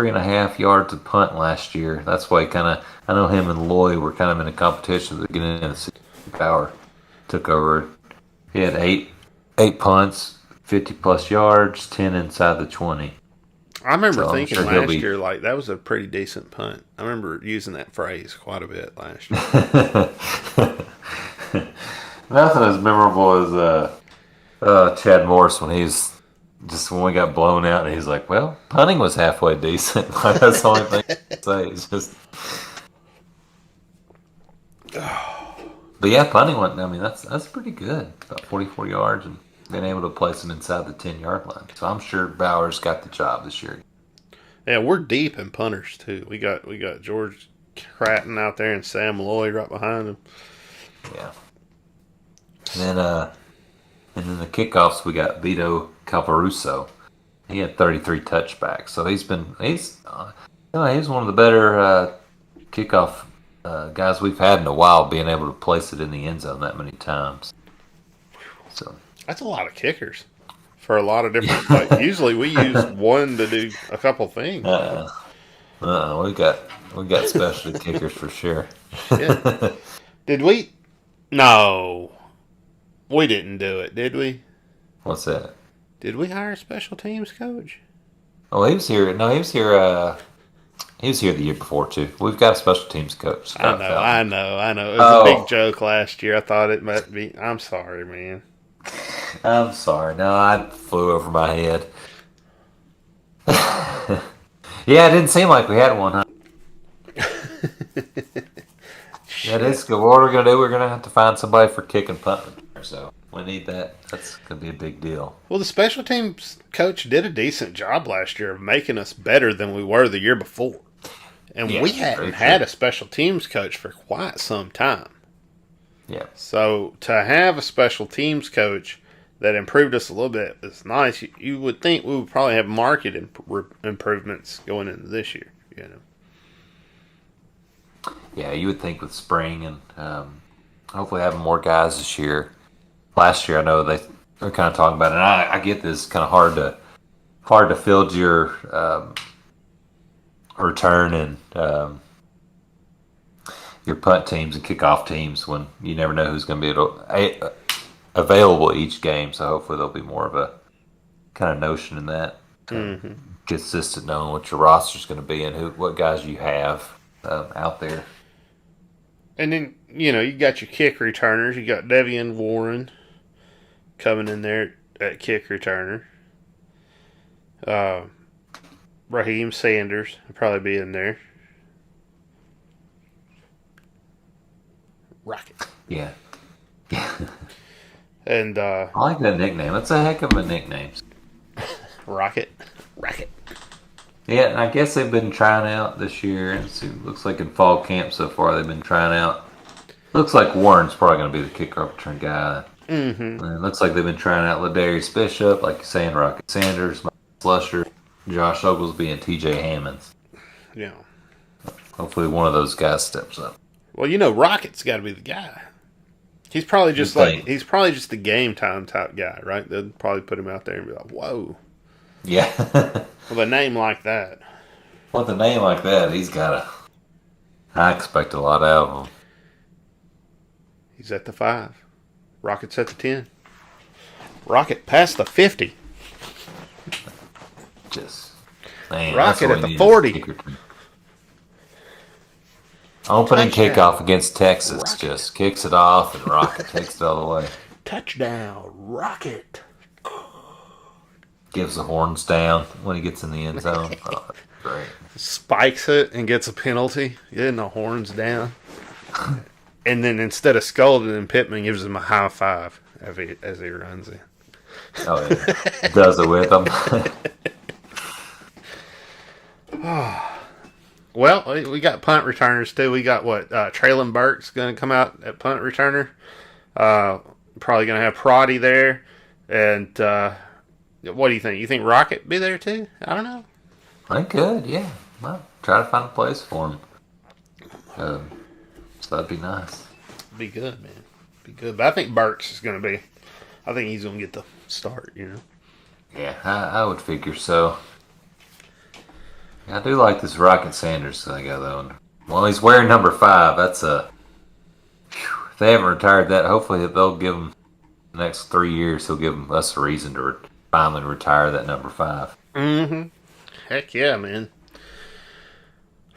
and a half yards a punt last year. That's why I know him and Lloyd were kind of in a competition to get in the season. Bauer took over. He had eight punts, 50-plus yards, 10 inside the 20. I remember thinking last year, like, that was a pretty decent punt. I remember using that phrase quite a bit last year. Nothing as memorable as Chad Morris when when we got blown out, and he's like, well, punting was halfway decent. That's the only thing I can say. It's just... But yeah, punting went, I mean, that's pretty good. About 44 yards and being able to place them inside the 10-yard line. So I'm sure Bauer's got the job this year. Yeah, we're deep in punters too. We got George Cratton out there and Sam Lloyd right behind him. Yeah. And then the kickoffs we got Vito Calvaruso. He had 33 touchbacks. So he's one of the better kickoff guys we've had in a while, being able to place it in the end zone that many times. So that's a lot of kickers for a lot of different. Like, usually we use one to do a couple things. We got We got specialty kickers for sure. Shit. Did we? No. We didn't do it, did we? What's that? Did we hire a special teams coach? Oh, he was here. No, he was here. He was here the year before too. We've got a special teams coach. I know. It was a big joke last year. I thought it might be. I'm sorry, man. I'm sorry. No, I flew over my head. Yeah, it didn't seem like we had one, huh? That is good. What we're going to do, we're going to have to find somebody for kick and punt. So we need that. That's going to be a big deal. Well, the special teams coach did a decent job last year of making us better than we were the year before. And we hadn't had a special teams coach for quite some time. Yeah. So to have a special teams coach that improved us a little bit is nice. You would think we would probably have market improvements going into this year. You know. Yeah, you would think with spring and hopefully having more guys this year. Last year, I know they were kind of talking about it. And I get this kind of hard to field your return and your punt teams and kickoff teams when you never know who's going to be available each game. So hopefully there'll be more of a kind of notion in that. Consistent knowing what your roster's going to be and what guys you have out there. And then, you got your kick returners. You got Devian Warren coming in there at kick returner. Raheem Sanders will probably be in there. Rocket. Yeah. And I like that nickname. That's a heck of a nickname. Rocket. Yeah, and I guess they've been trying out this year. It looks like in fall camp so far they've been trying out. Looks like Warren's probably going to be the kicker return guy. Mm-hmm. And it looks like they've been trying out Ladarius Bishop, like you're saying, Rocket Sanders, Mike Slusher, Josh Oglesby, and T.J. Hammonds. Yeah. Hopefully one of those guys steps up. Well, Rocket's got to be the guy. He's probably just the game time type guy, right? They'll probably put him out there and be like, "Whoa." Yeah. With a name like that. With a name like that, I expect a lot out of him. He's at the 5. Rocket's at the 10. Rocket past the 50. Rocket at the 40. Opening kickoff against Texas. Just kicks it off and Rocket takes it all the way. Touchdown, Rocket. Gives the horns down when he gets in the end zone. Oh, that's great. Spikes it and gets a penalty. Getting the horns down. And then instead of scolding him, Pittman gives him a high five as he runs in. Oh, yeah. Does it with him. Well, we got punt returners too. We got Traylon Burke's going to come out at punt returner. Probably going to have Proddy there. And what do you think? You think Rocket be there too? I don't know. I could, yeah. Well, try to find a place for him. So that'd be nice. Be good, man. Be good. But I think Burks is going to be. I think he's going to get the start. Yeah, I would figure so. I do like this Rocket Sanders thing, though. Well, he's wearing number 5. That's a. If they haven't retired that, hopefully they'll give him the next 3 years. He'll give us a reason to finally retire that number 5. Mm-hmm. Heck yeah, man.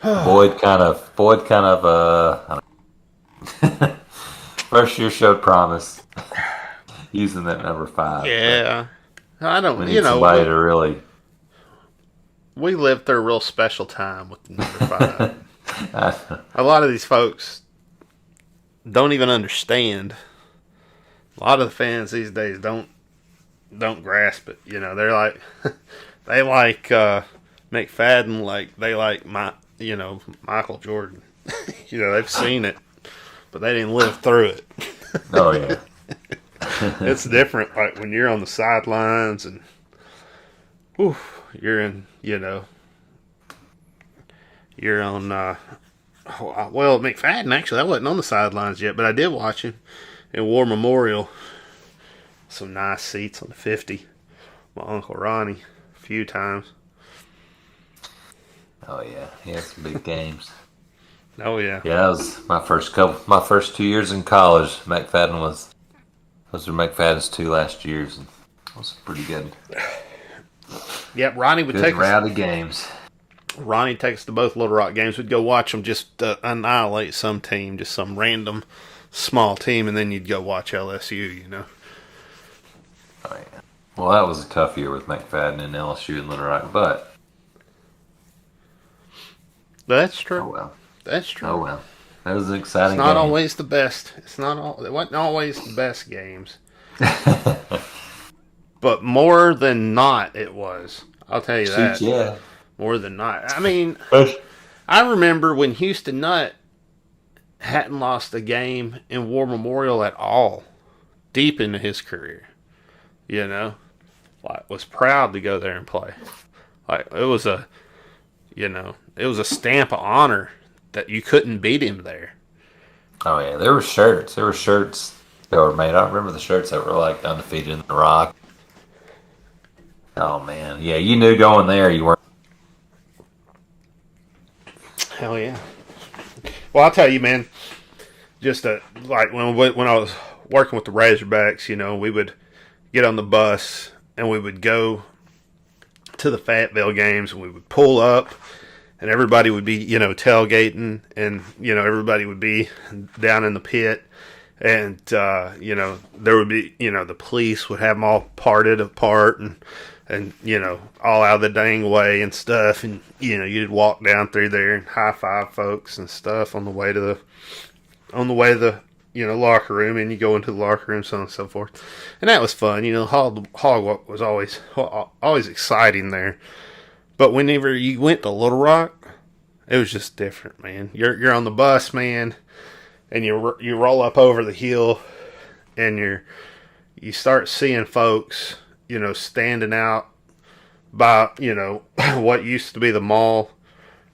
Boyd kind of. First year showed promise using that number 5. Yeah, I don't. We need somebody to really. We lived through a real special time with the number 5. A lot of these folks don't even understand. A lot of the fans these days don't grasp it. They're like they like McFadden, like they like Michael Jordan. They've seen it, but they didn't live through it. Oh yeah, it's different. Like when you're on the sidelines and, you're in. You're on. Well, McFadden actually, I wasn't on the sidelines yet, but I did watch him in War Memorial. Some nice seats on the 50. My Uncle Ronnie, a few times. Oh yeah, he had some big games. Oh yeah. Yeah, that was my first 2 years in college. McFadden those were McFadden's 2 last years, and it was pretty good. Yep, Ronnie would Good take us. rowdy games. Ronnie takes us to both Little Rock games. We'd go watch them just annihilate some team, just some random small team, and then you'd go watch LSU. Oh, yeah. Well, that was a tough year with McFadden and LSU and Little Rock, but That's true. oh well. That's true. Oh well. That was an exciting It's not game. always the best. It wasn't always the best games. But more than not, it was. I'll tell you that. Yeah. More than not. I mean, I remember when Houston Nutt hadn't lost a game in War Memorial at all, deep into his career. Was proud to go there and play. Like it was a stamp of honor that you couldn't beat him there. Oh yeah, there were shirts. There were shirts that were made. I remember the shirts that were like undefeated in the Rock. Oh man, yeah, you knew going there you weren't. Hell yeah. Well, I'll tell you, man. Just like when I was working with the Razorbacks, we would get on the bus and we would go to the Fayetteville games and we would pull up and everybody would be, tailgating and, everybody would be down in the pit and, there would be, the police would have them all parted apart and, all out of the dang way and stuff. And, you'd walk down through there and high five folks and stuff on the way to the locker room, and you go into the locker room, so on and so forth. And that was fun. Hog Walk was always exciting there. But whenever you went to Little Rock, it was just different, man. You're on the bus, man, and you roll up over the hill, and you start seeing folks, standing out by, what used to be the mall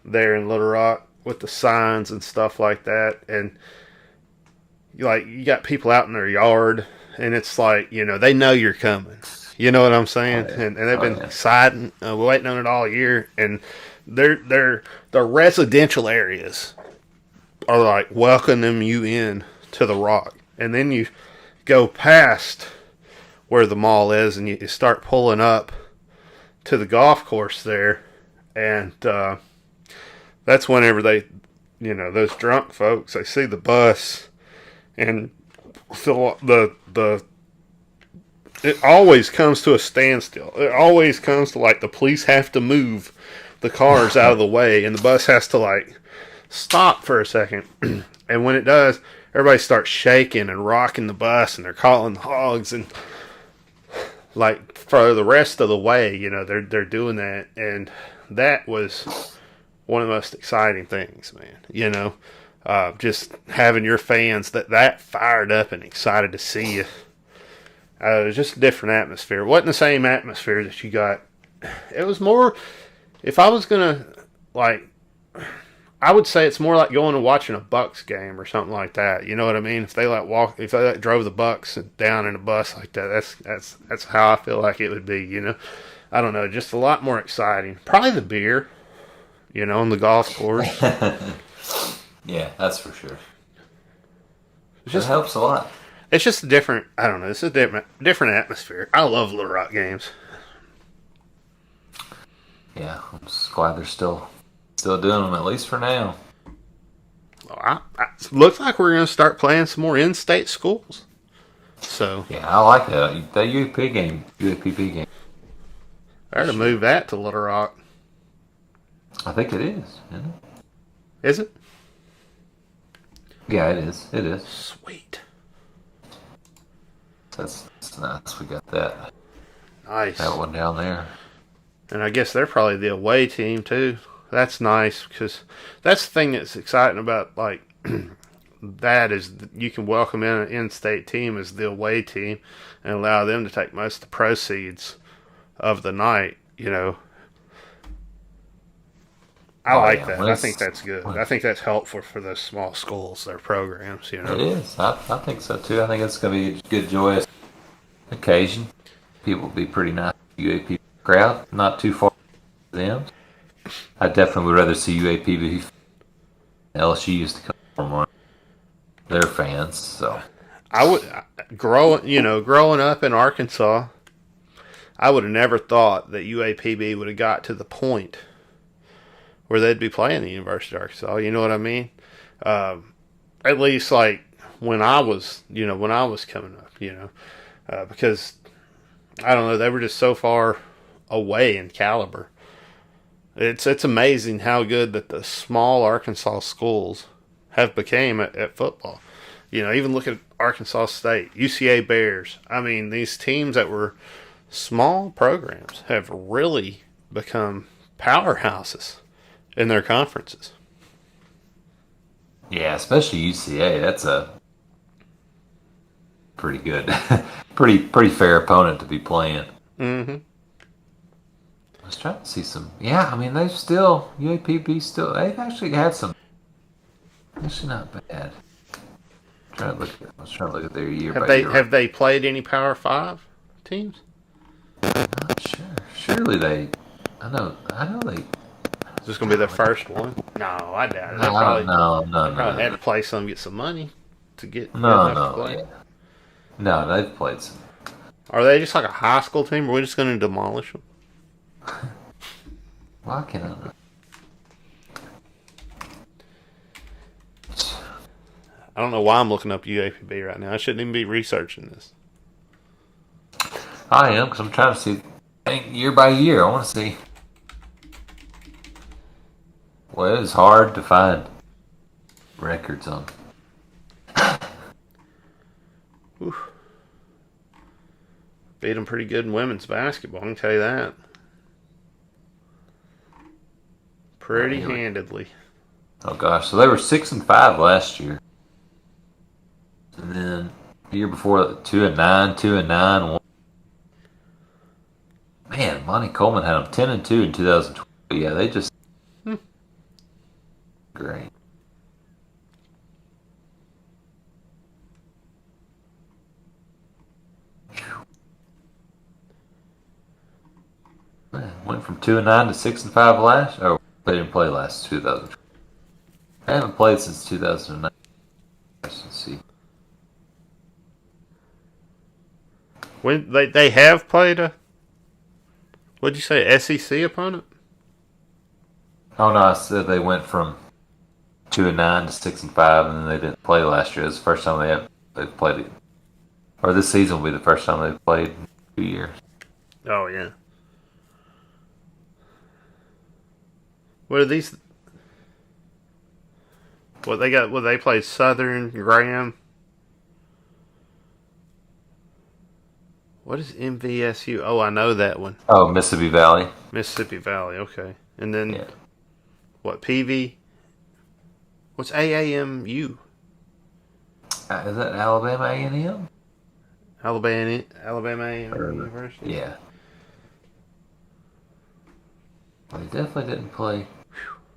there in Little Rock with the signs and stuff like that. And you got people out in their yard, and it's like, they know you're coming. You know what I'm saying? Oh, yeah. And they've been excited, waiting on it all year. And the residential areas are like welcoming you in to the Rock. And then you go past where the mall is, and you start pulling up to the golf course there. And that's whenever they, those drunk folks, they see the bus. And so it always comes to a standstill. It always comes to the police have to move the cars out of the way, and the bus has to stop for a second. And when it does, everybody starts shaking and rocking the bus, and they're calling the hogs, and for the rest of the way, they're doing that, and that was one of the most exciting things, man. Just having your fans that fired up and excited to see you. It was just a different atmosphere. It wasn't the same atmosphere that you got. It was more, if I was going to, I would say it's more like going and watching a Bucks game or something like that. You know what I mean? If they drove the Bucks down in a bus like that, that's how I feel like it would be, I don't know, just a lot more exciting. Probably the beer, on the golf course. Yeah, that's for sure. It helps a lot. It's just a different, I don't know, it's a different atmosphere. I love Little Rock games. Yeah, I'm just glad they're still doing them, at least for now. Looks like we're going to start playing some more in-state schools. So yeah, I like that. That UAPP game. I gotta move that to Little Rock. I think it is, isn't it? Is it? Yeah, it is. It is. Sweet. That's nice. We got that. Nice. That one down there. And I guess they're probably the away team too. That's nice because that's the thing that's exciting about that is you can welcome in an in-state team as the away team and allow them to take most of the proceeds of the night. I like that. I think that's good. I think that's helpful for those small schools, their programs. It is. I think so too. I think it's going to be a good, joyous occasion. People will be pretty nice. UAP crowd, not too far from them. I definitely would rather see UAP LSU used to come from one of their fans. So I would growing up in Arkansas, I would have never thought that UAPB would have got to the point where they'd be playing the University of Arkansas. You know what I mean? At least like when I was coming up, because I don't know, they were just so far away in caliber. It's amazing how good that the small Arkansas schools have became at football. Even look at Arkansas State, UCA Bears. I mean, these teams that were small programs have really become powerhouses in their conferences. yeah, especially UCA. That's a pretty good, pretty fair opponent to be playing. Mm-hmm. I was trying to see some. Yeah, I mean they've actually had some. Actually, not bad. I was trying to look at their year by year. Have they played any Power 5 teams? Not sure. Surely they. I know they. Is this going to be their first one? No, I doubt it. They probably had to play some, get some money to get enough to play. Yeah. No, they've played some. Are they just like a high school team, or are we just going to demolish them? Why can't I know? I don't know why I'm looking up UAPB right now. I shouldn't even be researching this. I am, because I'm trying to see year by year. I want to see. Well, it is hard to find records on. Beat them pretty good in women's basketball, I can tell you that. Pretty handedly. Oh gosh, so they were 6-5 last year, and then the year before 2-9, 2-9. Man, Monty Coleman had them 10-2 in 2012. Yeah, they just great. Man, went from 2-9 to 6-5 last. Oh, they didn't play last 2012. I haven't played since 2009. Let's see. When they have played a, what'd you say, SEC opponent? Oh no, I said they went from 2-9 to 6-5, and then they didn't play last year. It's the first time they've played it, or this season will be the first time they've played in 2 years. Oh yeah. What are these? What they got? What they played? Southern Graham. What is MVSU? Oh, I know that one. Oh, Mississippi Valley. Mississippi Valley. Okay, and then Yeah. what? PV. What's AAMU? Is that Alabama A&M? Alabama A&M University. Yeah. Well, they definitely didn't play.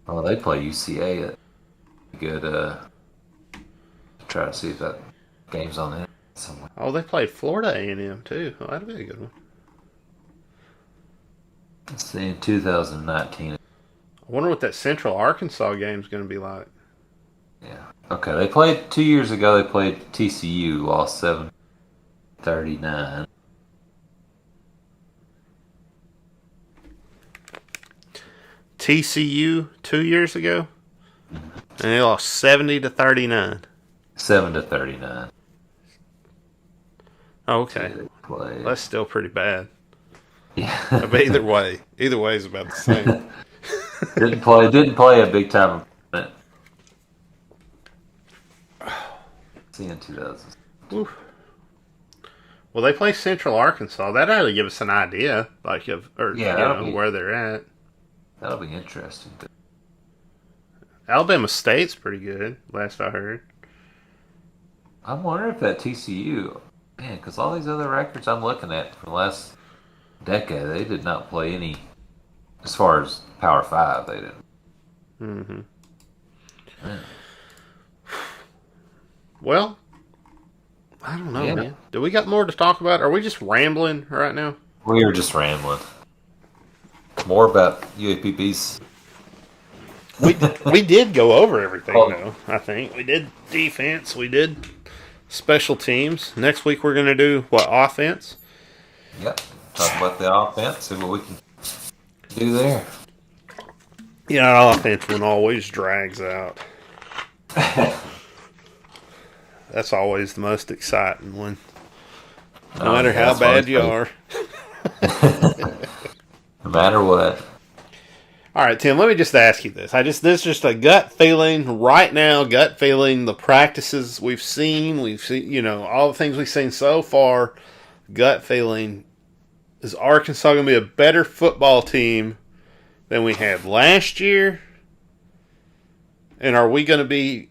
Oh, they play UCA. Good. Try to see if that game's on there somewhere. Oh, they played Florida A&M too. Oh, that'd be a good one. Let's see, in 2019. I wonder what that Central Arkansas game's going to be like. Yeah. Okay, they played 2 years ago. They played TCU, lost 7-39. TCU 2 years ago, and they lost 70-39. 7-39. Oh, okay, that's still pretty bad. Yeah. But either way is about the same. Didn't play a big time opponent. See in 2000. Oof. Well, they play Central Arkansas. That ought to give us an idea, like where they're at. That'll be interesting. Alabama State's pretty good, last I heard. I wonder if that TCU, man, because all these other records I'm looking at from the last decade, they did not play any, as far as Power 5, they didn't. Mm-hmm. Man. Well, I don't know, man. Do we got more to talk about? Are we just rambling right now? We were just rambling. More about UAPB's we did go over everything Well, though. I think we did defense. We did special teams. Next week we're gonna do what, offense? yep. Talk about the offense, see what we can do there. Yeah, offense one always drags out. That's always the most exciting one. No matter yeah, how bad you are. No matter what. All right, Tim, let me just ask you this. This is just a gut feeling right now, gut feeling, the practices we've seen, all the things we've seen so far, gut feeling, is Arkansas going to be a better football team than we had last year? And are we going to be,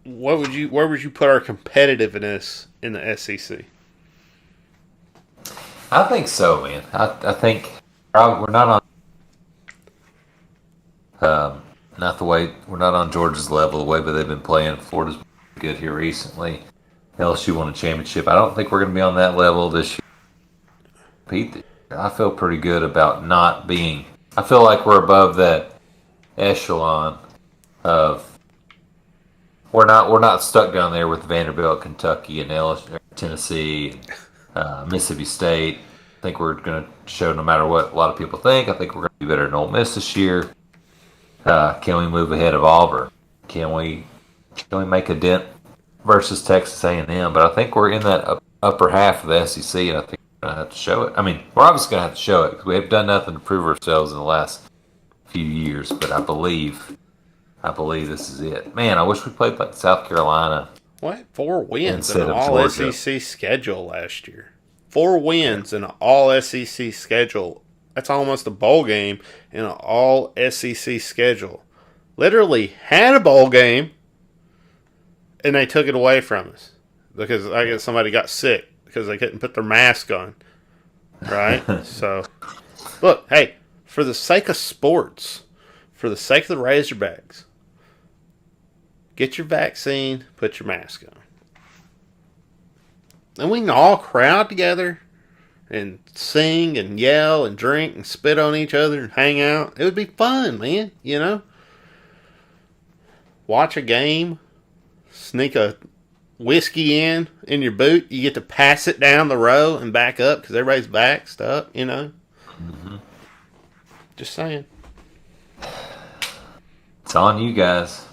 where would you put our competitiveness in the SEC? I think so, man. I think we're not on not the way we're not on Georgia's level the way, but they've been playing. Florida's good here recently. LSU won a championship. I don't think we're going to be on that level this year. Pete, I feel pretty good about not being. I feel like we're above that echelon of. We're not stuck down there with Vanderbilt, Kentucky, and LSU, Tennessee, Mississippi State. I think we're going to show no matter what a lot of people think. I think we're going to be better than Ole Miss this year. Can we move ahead of Auburn? Can we make a dent versus Texas A&M? But I think we're in that upper half of the SEC, and I think we're going to have to show it. I mean, we're obviously going to have to show it because we have done nothing to prove ourselves in the last few years. But I believe this is it. Man, I wish we played like South Carolina. What? 4 wins in Instead an of all Georgia. SEC schedule last year. 4 wins in an all SEC schedule. That's almost a bowl game in an all SEC schedule. Literally had a bowl game, and they took it away from us because I guess somebody got sick because they couldn't put their mask on. Right? So, look, hey, for the sake of sports, for the sake of the Razorbacks, get your vaccine, put your mask on. And we can all crowd together and sing and yell and drink and spit on each other and hang out. It would be fun, man, Watch a game, sneak a whiskey in your boot. You get to pass it down the row and back up because everybody's backed up, Mm-hmm. Just saying. It's on you guys.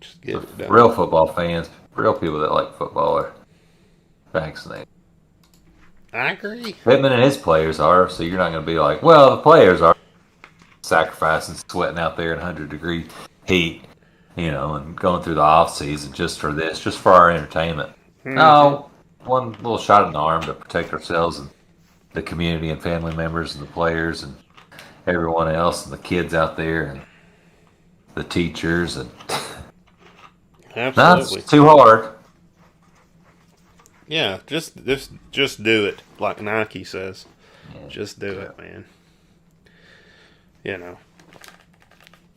Just get it done. Real football fans, real people that like football are vaccinated. I agree. Pittman and his players are, so you're not going to be like, well, the players are sacrificing, sweating out there in 100-degree heat, and going through the off season just for this, just for our entertainment. Mm-hmm. No, one little shot in the arm to protect ourselves and the community and family members and the players and everyone else and the kids out there and the teachers and. Absolutely. Not too hard. Yeah, just do it, like Nike says. Yeah. Just do it, man.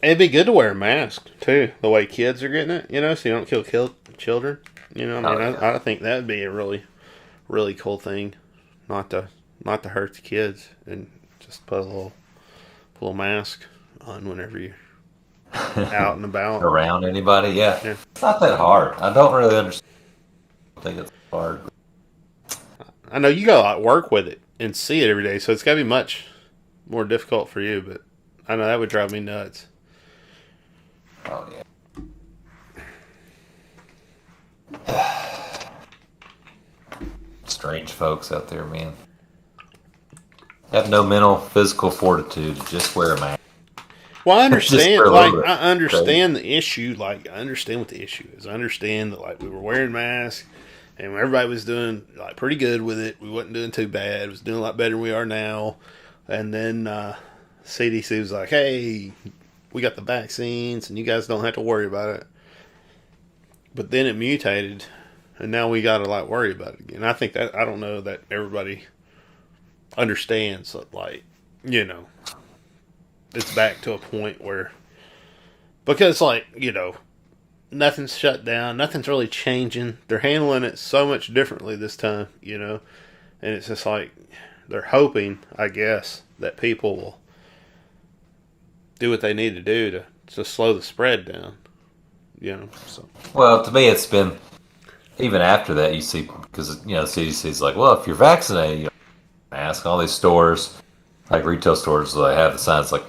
It'd be good to wear a mask too, the way kids are getting it, so you don't kill children. I think that'd be a really, really cool thing, not to hurt the kids, and just put a little mask on whenever you're out and about. Around anybody, yeah. It's not that hard. I don't really understand. I think it's hard. I know you gotta work with it and see it every day, so it's gotta be much more difficult for you, but I know that would drive me nuts. Oh, yeah. Strange folks out there, man. Have no mental, physical fortitude to just wear a mask. Well, I understand. I understand crazy. the issue. I understand what the issue is. I understand that, we were wearing masks, and everybody was doing pretty good with it. We wasn't doing too bad. It was doing a lot better than we are now. And then CDC was like, "Hey, we got the vaccines, and you guys don't have to worry about it." But then it mutated, and now we got to worry about it again. I think that I don't know that everybody understands that, it's back to a point where, because nothing's shut down, nothing's really changing. They're handling it so much differently this time, and it's just they're hoping, I guess, that people will do what they need to do to slow the spread down. So. Well, to me, it's been even after that. You see, because the CDC is like, well, if you're vaccinated, you mask. All these stores, like retail stores, they have the signs like,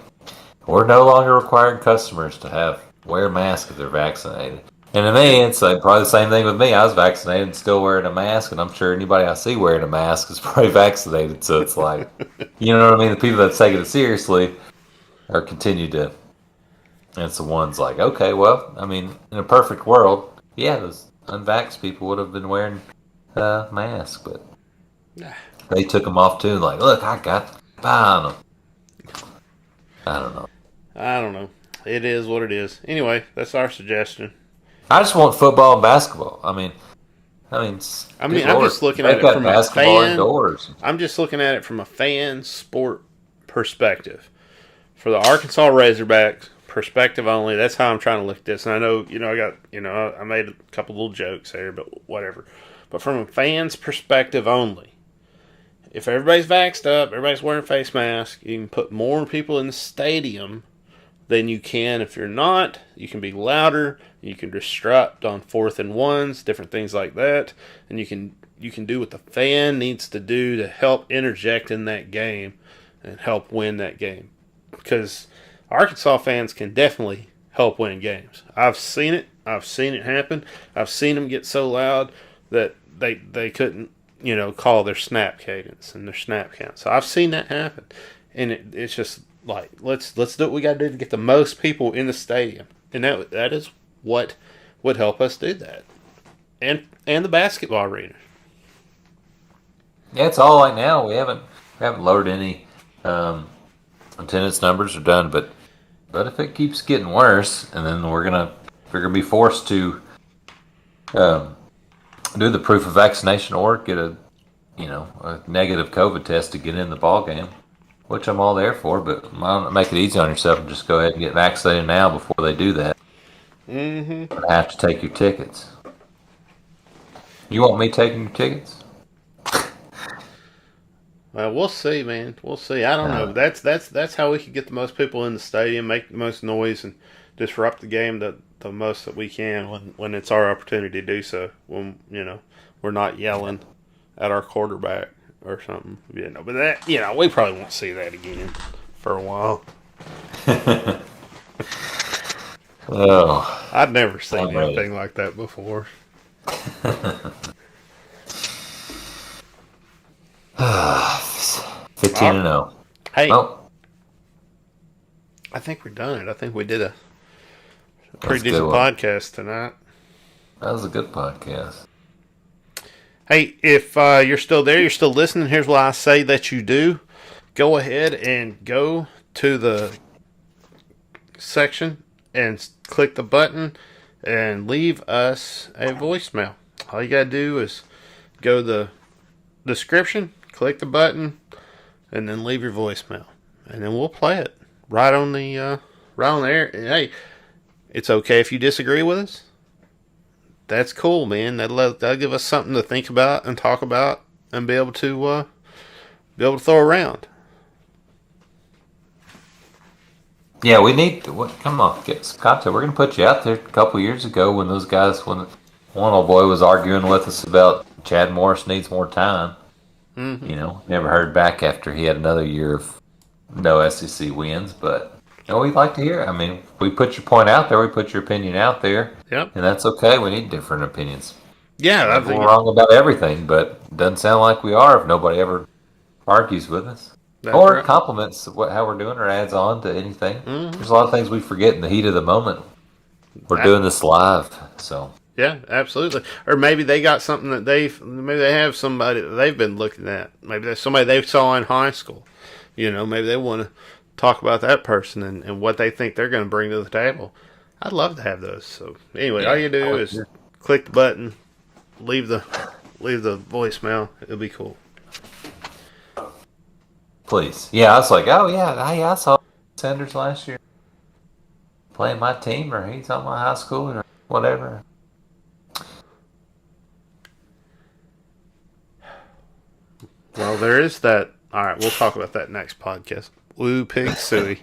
we're no longer requiring customers to wear masks if they're vaccinated. And to me, it's like probably the same thing with me. I was vaccinated and still wearing a mask, and I'm sure anybody I see wearing a mask is probably vaccinated. So it's like, you know what I mean? The people that take it seriously are continue to. And it's the ones like, okay, well, I mean, in a perfect world, yeah, those unvaxxed people would have been wearing masks, but they took them off too. Like, look, I got on them. I don't know. It is what it is. Anyway, that's our suggestion. I just want football and basketball. I mean, I'm just looking at it from a fan. Indoors. I'm just looking at it from a fan sport perspective. For the Arkansas Razorbacks, perspective only. That's how I'm trying to look at this. And I know, I made a couple little jokes there, but whatever. But from a fan's perspective only, if everybody's vaxxed up, everybody's wearing face masks, you can put more people in the stadium than you can if you're not. You can be louder. You can disrupt on 4th and 1s, different things like that. And you can do what the fan needs to do to help interject in that game and help win that game. Because Arkansas fans can definitely help win games. I've seen it. I've seen it happen. I've seen them get so loud that they couldn't, call their snap cadence and their snap count. So I've seen that happen. And it's just like, let's do what we got to do to get the most people in the stadium. And that is what would help us do that. And the basketball arena. Yeah, it's all like now. We haven't lowered any attendance numbers are done, but if it keeps getting worse, and then we're gonna be forced to do the proof of vaccination or get a negative COVID test to get in the ball game, which I'm all there for. But make it easy on yourself and just go ahead and get vaccinated now before they do that. Mm-hmm. I have to take your tickets. You want me taking your tickets? Well, we'll see, man. We'll see. I don't know. That's how we can get the most people in the stadium, make the most noise, and disrupt the game the most that we can when it's our opportunity to do so. When we're not yelling at our quarterback or something. But that we probably won't see that again for a while. Oh, I'd never seen anything like that before. 15-0. Hey, I think we're done. I think we did a pretty decent podcast tonight. That was a good podcast. Hey, if you're still there, you're still listening, here's what I say that you do. Go ahead and go to the section and click the button and leave us a voicemail. All you got to do is go to the description, click the button, and then leave your voicemail. And then we'll play it right on the air. And hey, it's okay if you disagree with us. That's cool, man. That'll give us something to think about and talk about and be able to throw around. Yeah, we need to, come on, get some content. We're going to put you out there. A couple years ago when one old boy was arguing with us about Chad Morris needs more time. Mm-hmm. Never heard back after he had another year of no SEC wins, but we'd like to hear. I mean, we put your point out there, we put your opinion out there. Yep. And that's okay. We need different opinions. Yeah, we're wrong about everything, but it doesn't sound like we are if nobody ever argues with us. Or right. Compliments how we're doing or adds on to anything. Mm-hmm. There's a lot of things we forget in the heat of the moment. We're doing this live, so. Yeah, absolutely. Or maybe they got something that they have somebody that they've been looking at. Maybe there's somebody they saw in high school. Maybe they want to talk about that person and what they think they're going to bring to the table. I'd love to have those. So anyway, all you do is click the button, leave the voicemail. It'll be cool. Please. Yeah, I was like, oh yeah, I saw Sanders last year playing my team, or he's on my high school, or whatever. Well, there is that. All right, we'll talk about that next podcast. Woo pig suey.